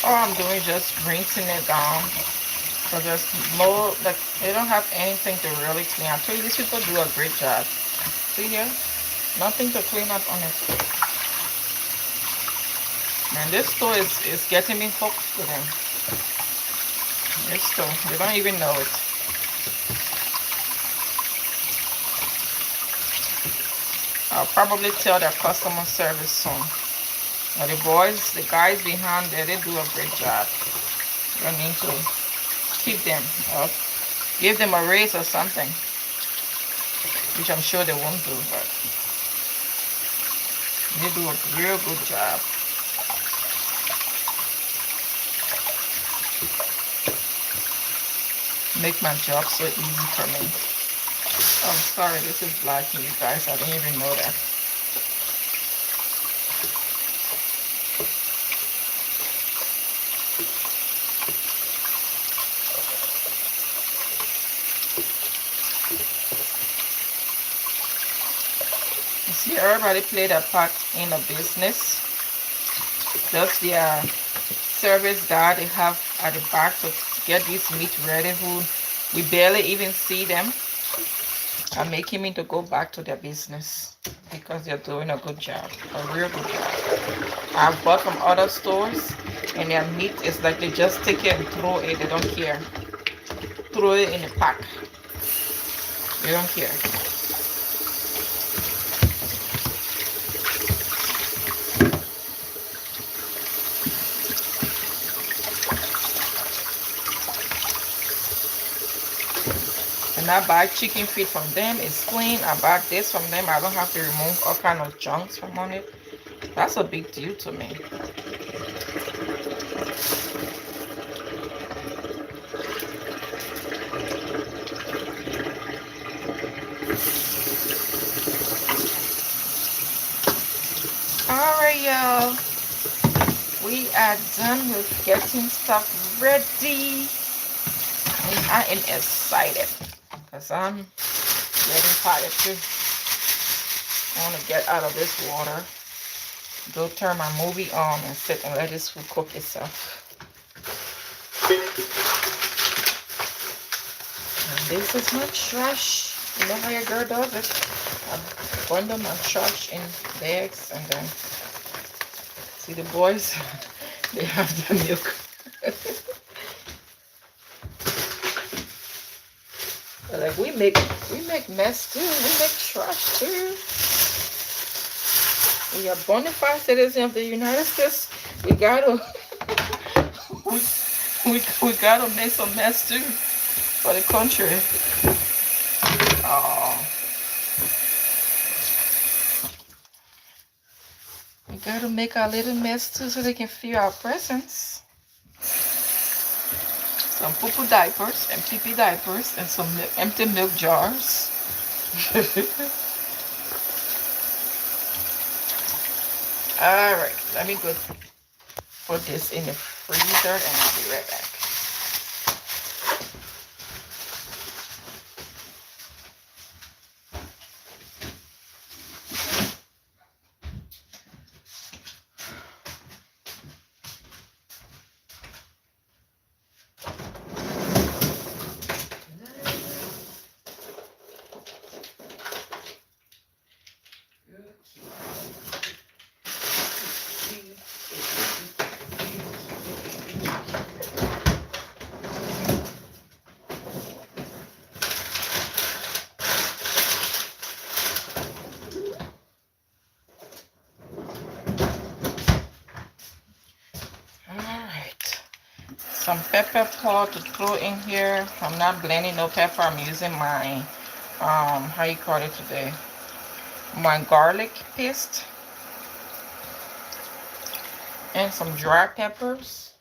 All I'm doing is just rinsing it down. So there's no, like, they don't have anything to really clean. I tell you, these people do a great job. See here? Nothing to clean up on it. Man, this store is getting me hooked to them. This store, they don't even know it. I'll probably tell their customer service soon. Now the guys behind there, they do a great job. You need to keep them or give them a raise or something, which I'm sure they won't do, but they do a real good job. Make my job so easy for me. Oh, sorry, this is blocking you guys. I didn't even know that. You see, everybody play their part in a business. Just the service guy they have at the back to get this meat ready, who we barely even see them. I make him to go back to their business because they're doing a good job, a real good job. I've bought from other stores and their meat is like they just take it and throw it. They don't care. Throw it in a pack. They don't care. And I buy chicken feet from them. It's clean. I buy this from them. I don't have to remove all kind of junks from on it. That's a big deal to me. Alright, y'all. We are done with getting stuff ready. And I am excited because I'm getting tired too. I want to get out of this water, go turn my movie on and sit and let this food cook itself. And this is my trash. You know how your girl does it. I bundle my trash in bags and then see the boys, they have their milk. Like we make mess too. We make trash too. We are bona fide citizens of the United States. We gotta we gotta make some mess too for the country. Oh, we gotta make our little mess too so they can feel our presence. Some poo-poo diapers and pee-pee diapers and some empty milk jars. Alright, let me go put this in the freezer and I'll be right back. Some pepper pot to throw in here. I'm not blending no pepper. I'm using my how you call it today, my garlic paste and some dry peppers.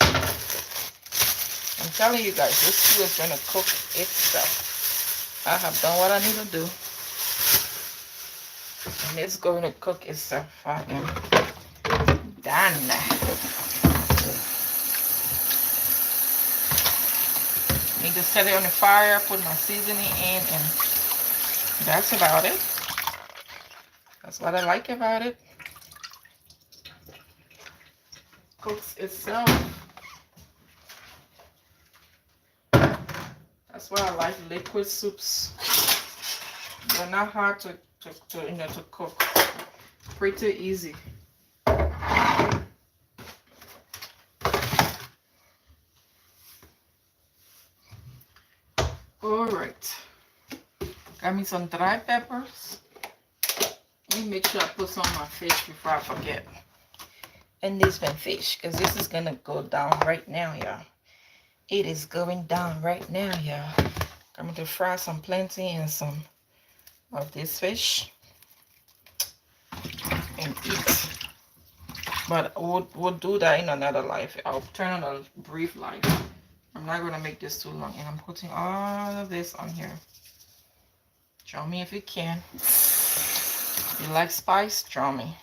I'm telling you guys, this food is going to cook itself. I have done what I need to do and it's going to cook itself. I am done. Need to set it on the fire, put my seasoning in, and that's about it. That's what I like about it. Cooks itself. That's why I like liquid soups. They're not hard to cook. Pretty easy. Alright, got me some dry peppers. Let me make sure I put some on my fish before I forget. and this one fish, because this is gonna go down right now, y'all. It is going down right now, y'all. I'm going to fry some plantain and some of this fish and eat. But we'll do that in another life. I'll turn on a brief life. I'm not gonna make this too long, and I'm putting all of this on here. Draw me if you can. You like spice? Draw me.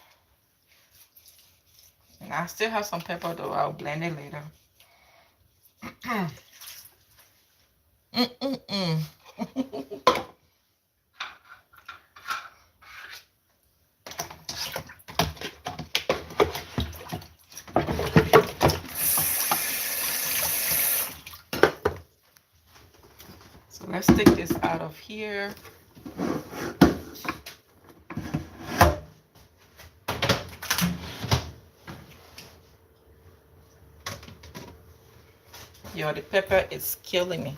And I still have some pepper though. I'll blend it later. So let's take this out of here. Yo, the pepper is killing me.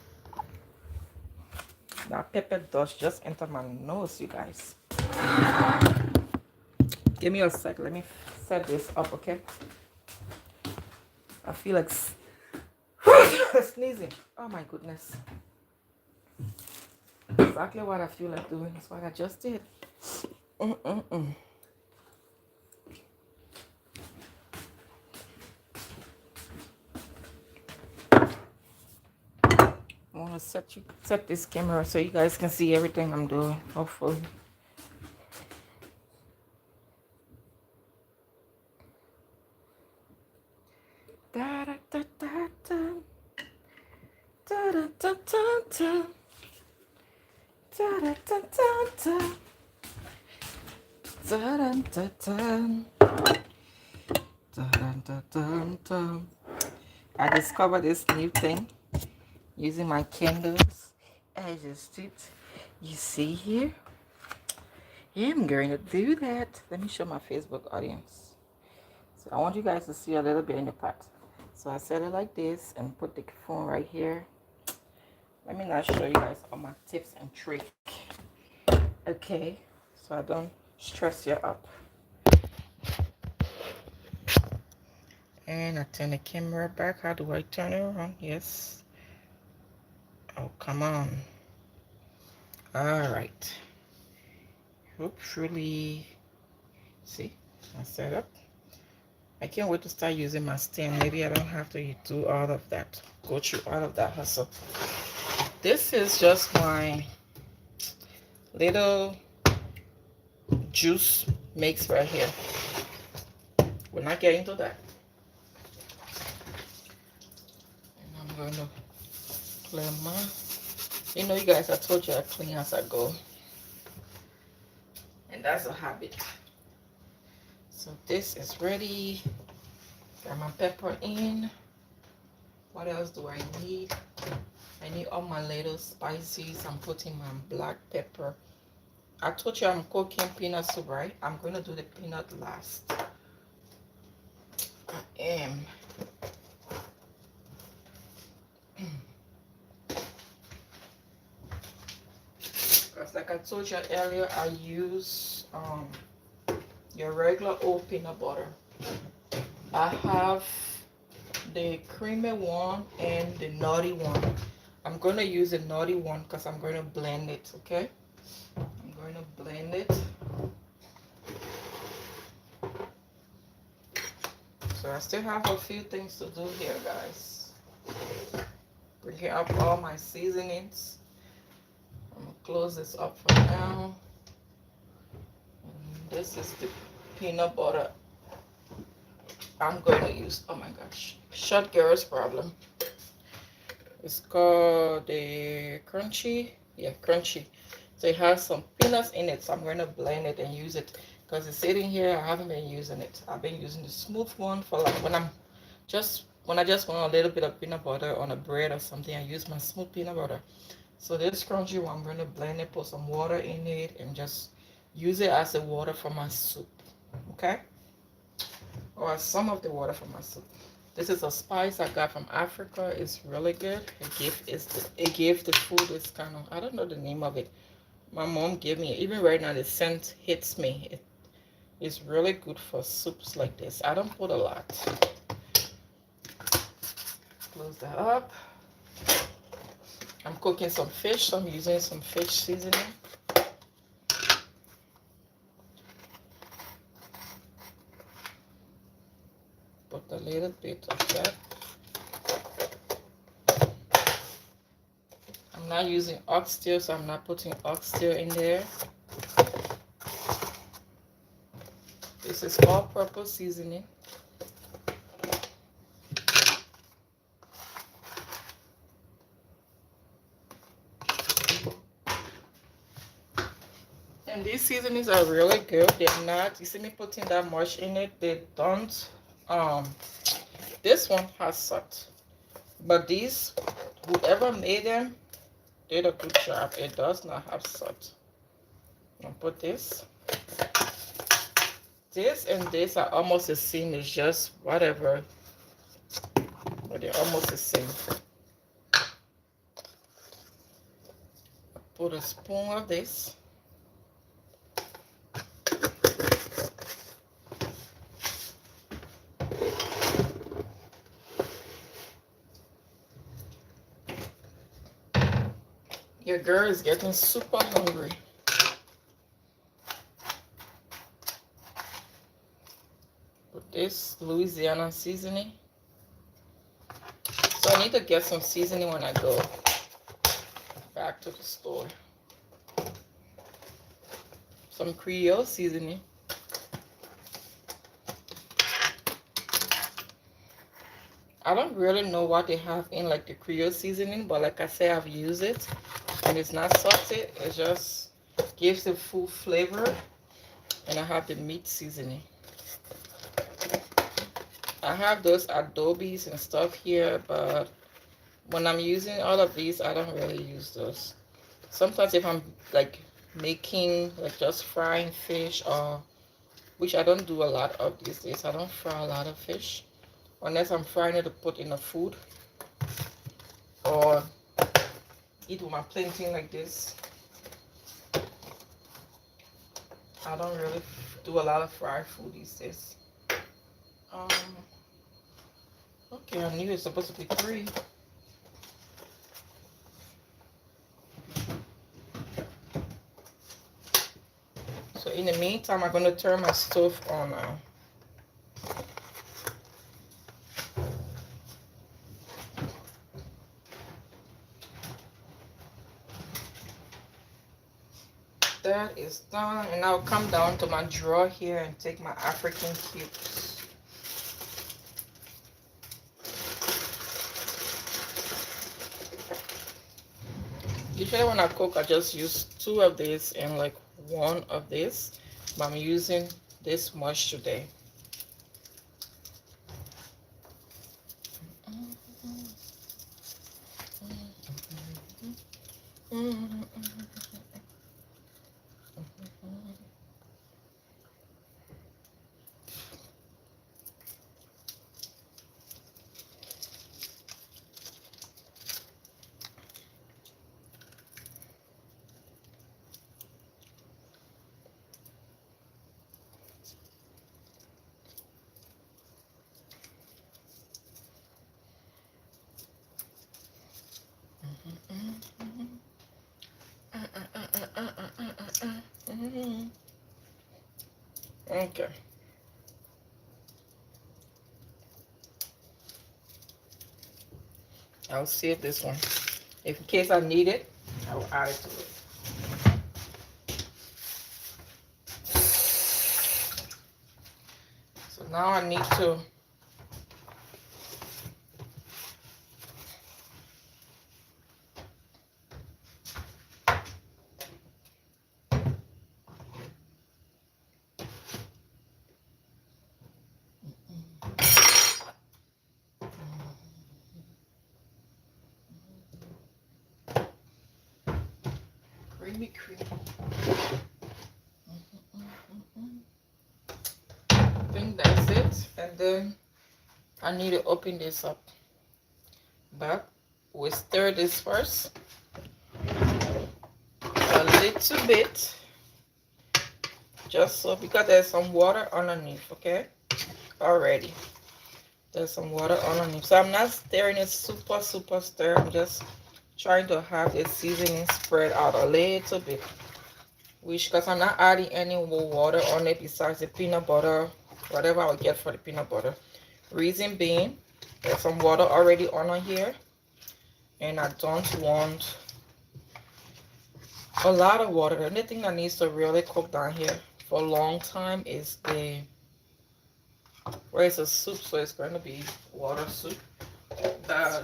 That pepper dust just entered my nose, you guys. Give me a sec. Let me set this up, okay? I feel like sneezing. Oh my goodness. Exactly what I feel like doing. That's what I just did. I want to set this camera so you guys can see everything I'm doing, hopefully. Da, da, da, da, da. Da, da, da, da, da. Da, da, da, da, da. Da, da, da, da. Da, da, da, da, da. I discovered this new thing using my candles as a stick. You see here? Yeah, I'm going to do that. Let me show my Facebook audience. So I want you guys to see a little bit in the pot. So I set it like this and put the phone right here. Let me not show you guys all my tips and tricks. Okay, so I don't stress you up. And I turn the camera back. How do I turn it around? Yes. Oh, come on. All right. Hopefully, see, I set up. I can't wait to start using my stand. Maybe I don't have to do all of that, go through all of that hustle. This is just my little juice mix right here. We're not getting to that. And I'm going to clear my, you know, you guys, I told you I clean as I go. And that's a habit. So this is ready. Got my pepper in. What else do I need? I need all my little spices. I'm putting my black pepper. I told you I'm cooking peanut soup, right? I'm going to do the peanut last. I am. Because like I told you earlier, I use your regular old peanut butter. I have the creamy one and the nutty one. I'm going to use the nutty one because I'm going to blend it, okay? I'm going to blend it. So I still have a few things to do here, guys. Bringing up all my seasonings. I'm going to close this up for now. And this is the peanut butter I'm going to use. Oh my gosh. Short girl's problem. It's called the crunchy. Yeah, crunchy. So it has some peanuts in it. So I'm going to blend it and use it. Because it's sitting here, I haven't been using it. I've been using the smooth one for like when I just want a little bit of peanut butter on a bread or something. I use my smooth peanut butter. So this crunchy one, I'm going to blend it, put some water in it, and just use it as the water for my soup. Okay? Or some of the water for my soup. This is a spice I got from Africa. It's really good. It gave the food this kind of, I don't know the name of it. My mom gave me it. Even right now, the scent hits me. It's really good for soups like this. I don't put a lot. Close that up. I'm cooking some fish, so I'm using some fish seasoning. Put a little bit of that. I'm not using oxtail, so I'm not putting oxtail in there. This is all-purpose seasoning. And these seasonings are really good. They're not, you see me putting that much in it, they don't, this one has salt. But these, whoever made them, did a good job. It does not have salt. I'll put this. This and this are almost the same. It's just whatever. But they're almost the same. Put a spoon of this. Your girl is getting super hungry. Put this Louisiana seasoning. So I need to get some seasoning when I go back to the store. Some Creole seasoning. I don't really know what they have in like the Creole seasoning, but like I say, I've used it and it's not salty. It just gives the full flavor. And I have the meat seasoning. I have those adobes and stuff here, but when I'm using all of these, I don't really use those. Sometimes if I'm like making like just frying fish, or which I don't do a lot of these days. I don't fry a lot of fish unless I'm frying it to put in the food or eat with my plantain like this. I don't really do a lot of fried food these days. Okay, I knew it's supposed to be 3. So in the meantime, I'm going to turn my stove on now. That is done, and I'll come down to my drawer here and take my African cubes. Usually when I cook, I just use 2 of these and like 1 of this, but I'm using this much today. Okay. I'll save this one. If in case I need it, I will add it to it. So now I need to creamy. I think that's it. And then I need to open this up. But we stir this first a little bit, just so, because there's some water underneath, okay? Already. There's some water underneath. So I'm not stirring it super stir. I'm just trying to have the seasoning spread out a little bit. Which, because I'm not adding any more water on it besides the peanut butter, whatever I will get for the peanut butter. Reason being, there's some water already on here. And I don't want a lot of water. The only thing that needs to really cook down here for a long time is the, well, it's a soup, so it's going to be water soup. That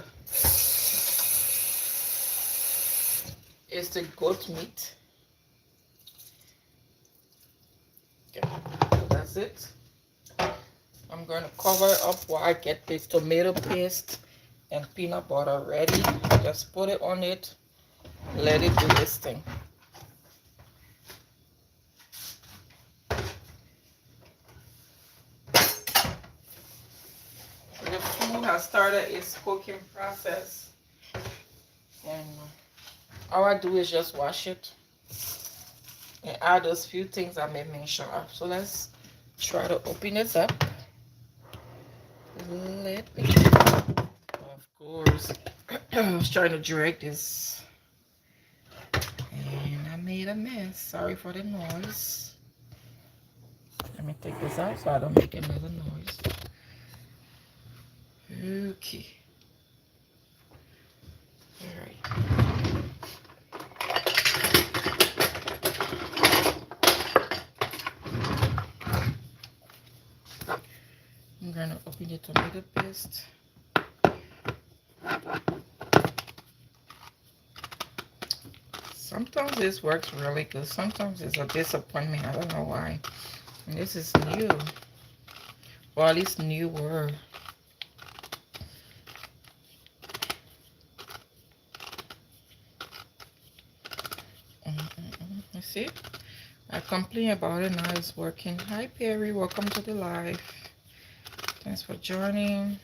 is the goat meat. Okay, that's it. I'm going to cover it up while I get this tomato paste and peanut butter ready. Just put it on it. Let it do this thing. The food has started its cooking process. And all I do is just wash it and add those few things I made mention of. So let's try to open it up. Let me, of course, I was trying to drag this and I made a mess. Sorry for the noise. Let me take this out so I don't make another noise. Okay. All right. I'm gonna open the tomato paste. Sometimes this works really good. Sometimes it's a disappointment. I don't know why. And this is new. Or at least newer. You see? I complain about it. Now it's working. Hi, Perry. Welcome to the live. Thanks for joining.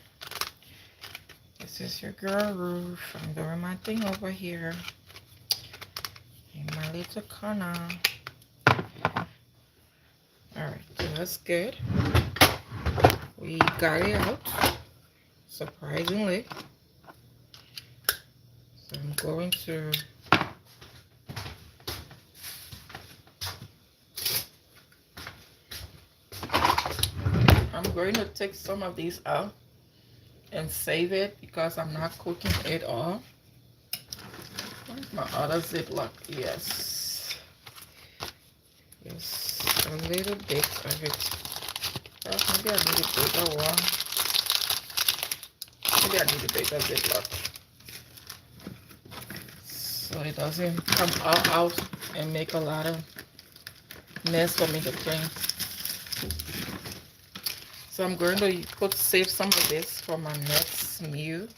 This is your girl, Ruth. I'm doing my thing over here. In my little corner. Alright, so that's good. We got it out. Surprisingly. So I'm going to take some of these out and save it because I'm not cooking it all. Where's my other Ziploc? Yes. Yes, a little bit of it. Maybe I need a bigger one. Maybe I need a bigger Ziploc. So it doesn't come out and make a lot of mess for me to clean. So I'm going to save some of this for my next meal.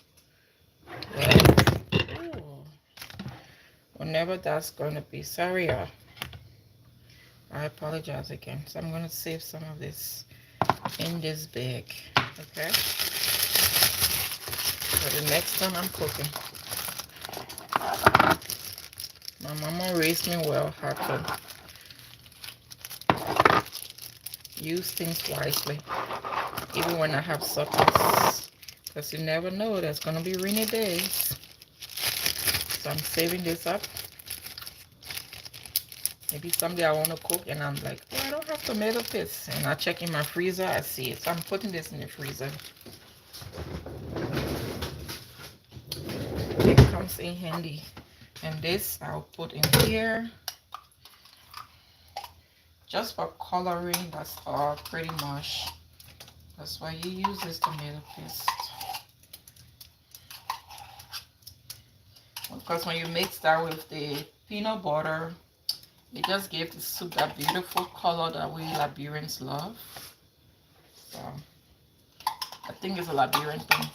Whenever that's going to be. Sorry, I apologize again. So I'm going to save some of this in this bag. Okay? For the next time I'm cooking. My mama raised me well how to use things wisely. Even when I have suppers, because you never know, there's gonna be rainy days. So I'm saving this up. Maybe someday I want to cook and I'm like, oh, I don't have tomato paste, and I check in my freezer, I see it. So I'm putting this in the freezer. It comes in handy. And this I'll put in here just for coloring. That's all, pretty much. That's why you use this tomato paste. Because when you mix that with the peanut butter, it just gives the soup that beautiful color that we Liberians love. So I think it's a Liberian thing.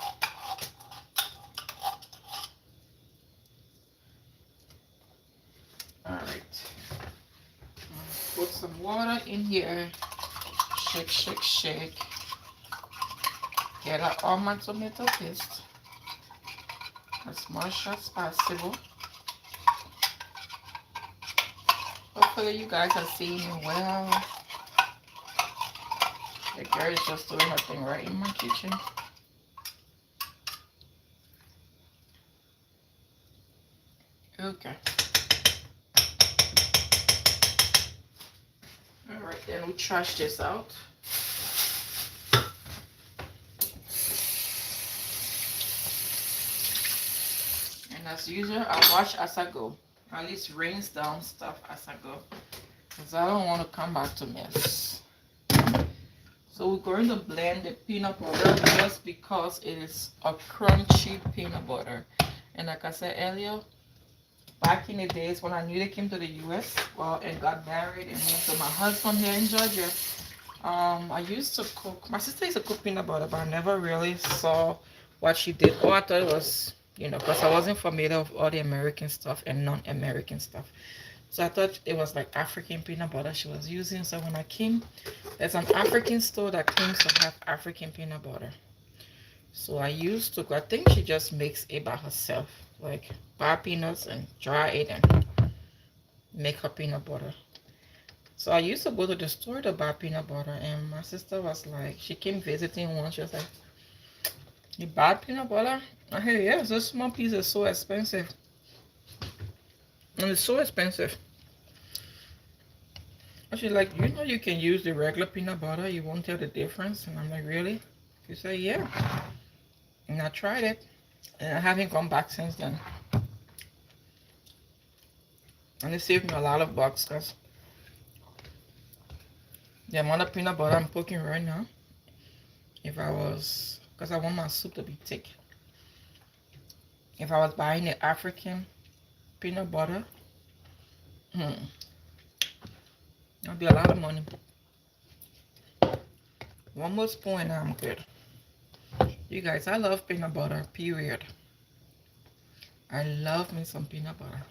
Alright. Put some water in here. Shake, shake, shake. Get out all my tomato paste as much as possible. Hopefully you guys are seeing me well. The girl is just doing her thing right in my kitchen. Okay. Alright, then we trash this out. And as usual, I wash as I go. At least rinse down stuff as I go. Because I don't want to come back to mess. So we're going to blend the peanut butter just because it is a crunchy peanut butter. And like I said earlier, back in the days when I newly came to the US, well, and got married and moved to my husband here in Georgia, I used to cook. My sister used to cook peanut butter, but I never really saw what she did. Oh, I thought it was, you know, because I wasn't familiar with all the American stuff and non-American stuff. So I thought it was like African peanut butter she was using. So when I came, there's an African store that claims to have African peanut butter. So I used to, I think she just makes it by herself, like buy peanuts and dry it and make her peanut butter. So I used to go to the store to buy peanut butter, and my sister was like, she came visiting once, she was like, you buy peanut butter? I said, yes, this small piece is so expensive. And it's so expensive. And she's like, you know you can use the regular peanut butter, you won't tell the difference. And I'm like, really? She said, yeah. And I tried it, and I haven't gone back since then. And it saved me a lot of bucks, because the amount of peanut butter I'm cooking right now, if I was, because I want my soup to be thick. If I was buying the African peanut butter, that'd be a lot of money. One more spoon and I'm good. You guys, I love peanut butter, period. I love me some peanut butter.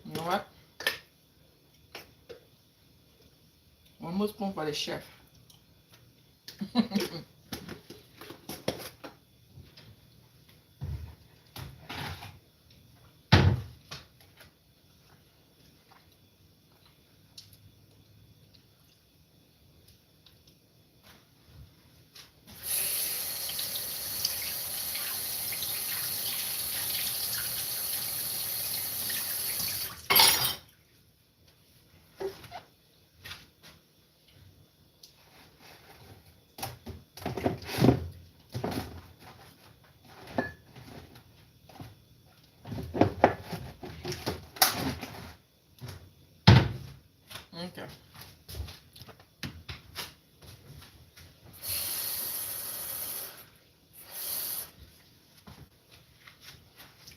You know what? One more spoon for the chef. Okay.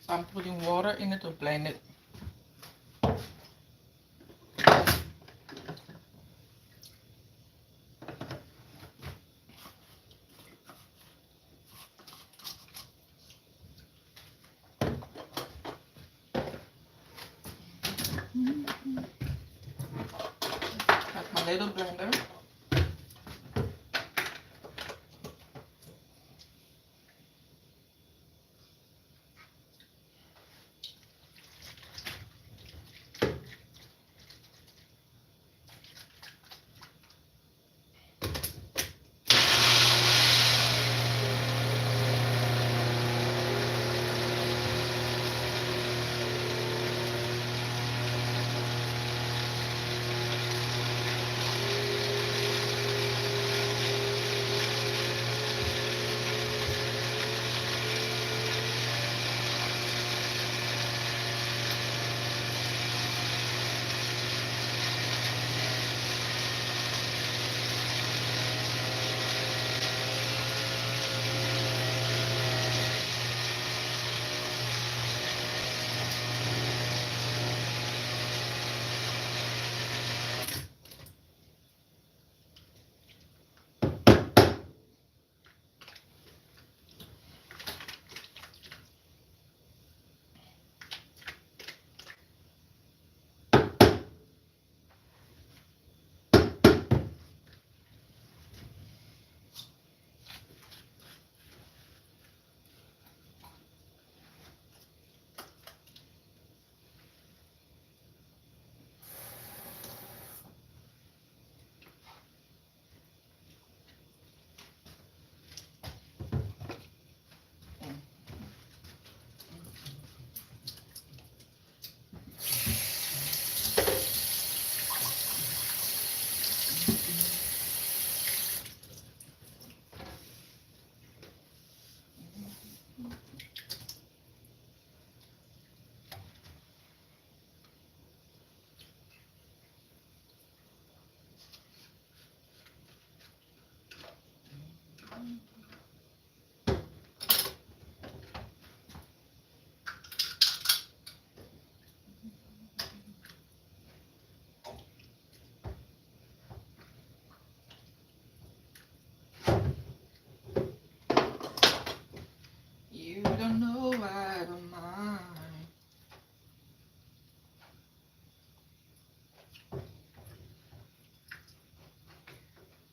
So I'm putting water in it to blend it. Got my little blender.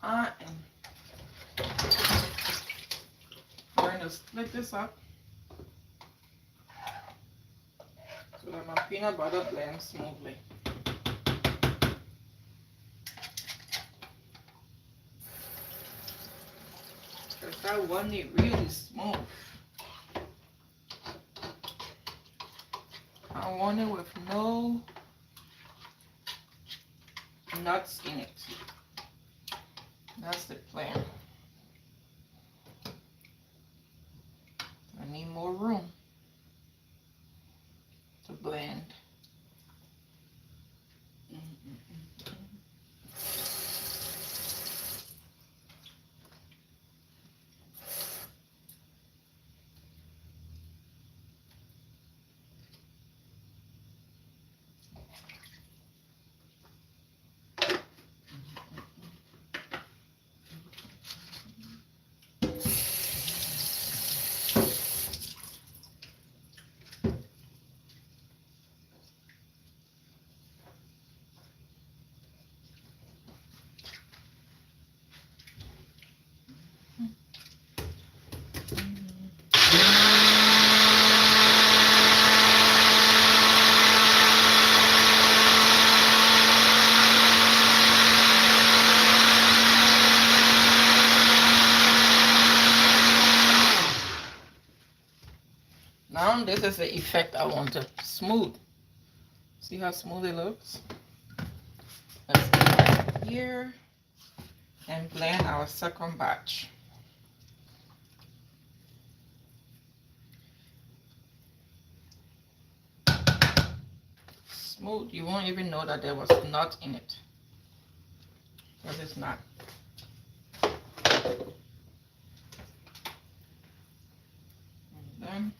I am going to split this up so that my peanut butter blends smoothly. Because I want it really smooth. I want it with no nuts in it. That's the plan. I need more room to blend. Now this is the effect I want to smooth. See how smooth it looks? Let's go back here and blend our second batch. Smooth. You won't even know that there was nut in it, because it's not. And then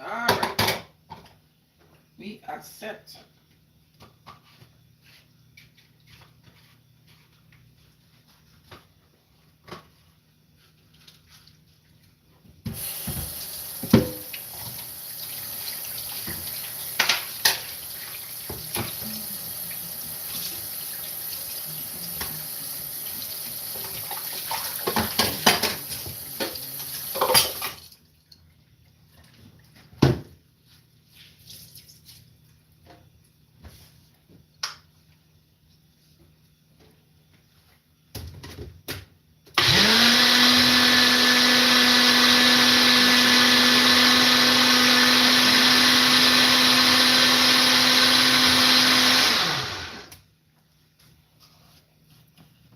all right, we are set.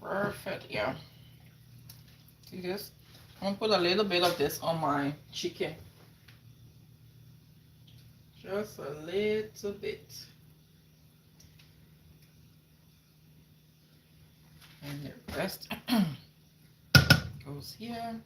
Perfect, yeah. See this? I'm gonna put a little bit of this on my chicken. Just a little bit. And the rest goes here.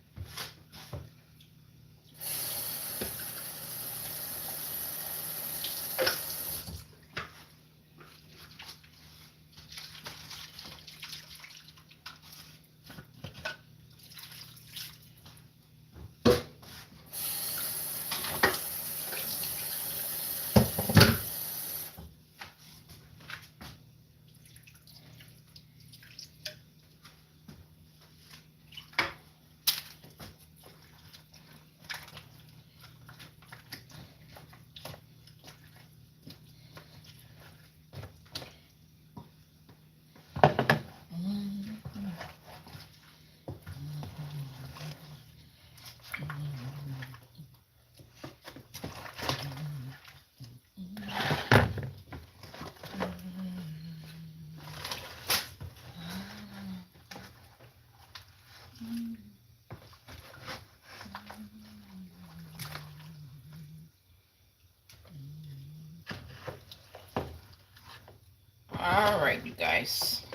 All right, you guys.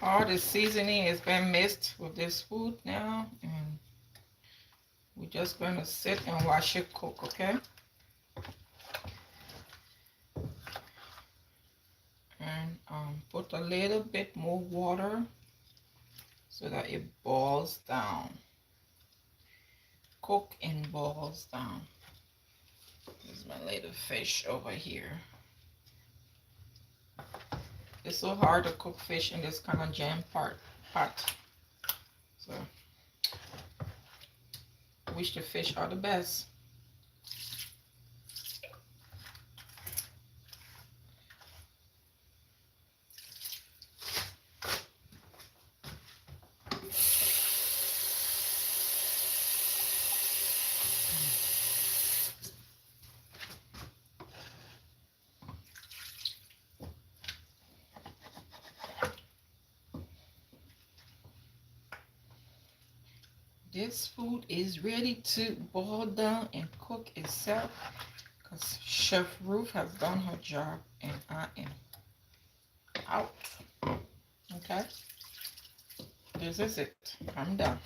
All the seasoning has been mixed with this food now, and we're just going to sit and watch it cook, okay? And put a little bit more water so that it boils down. Cook and boils down. There's my little fish over here. It's so hard to cook fish in this kind of jam pot. So, wish the fish are the best. This food is ready to boil down and cook itself because Chef Ruth has done her job and I am out. Okay? This is it. I'm done.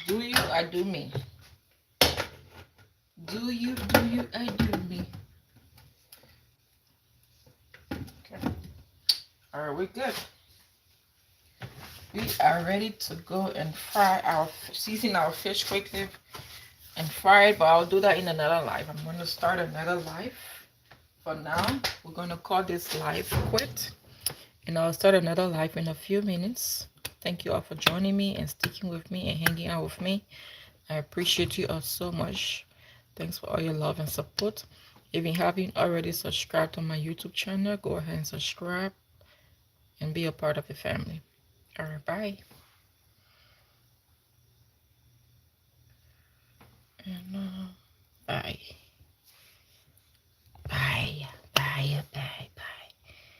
Do you, I do me. Do you, I do me. Okay. Alright, we're good. We are ready to go and season our fish quickly and fry it, but I'll do that in another live. I'm going to start another live. For now, we're going to call this live quit, and I'll start another live in a few minutes. Thank you all for joining me and sticking with me and hanging out with me. I appreciate you all so much. Thanks for all your love and support. If you haven't already subscribed to my YouTube channel, go ahead and subscribe and be a part of the family. All right, bye. And bye.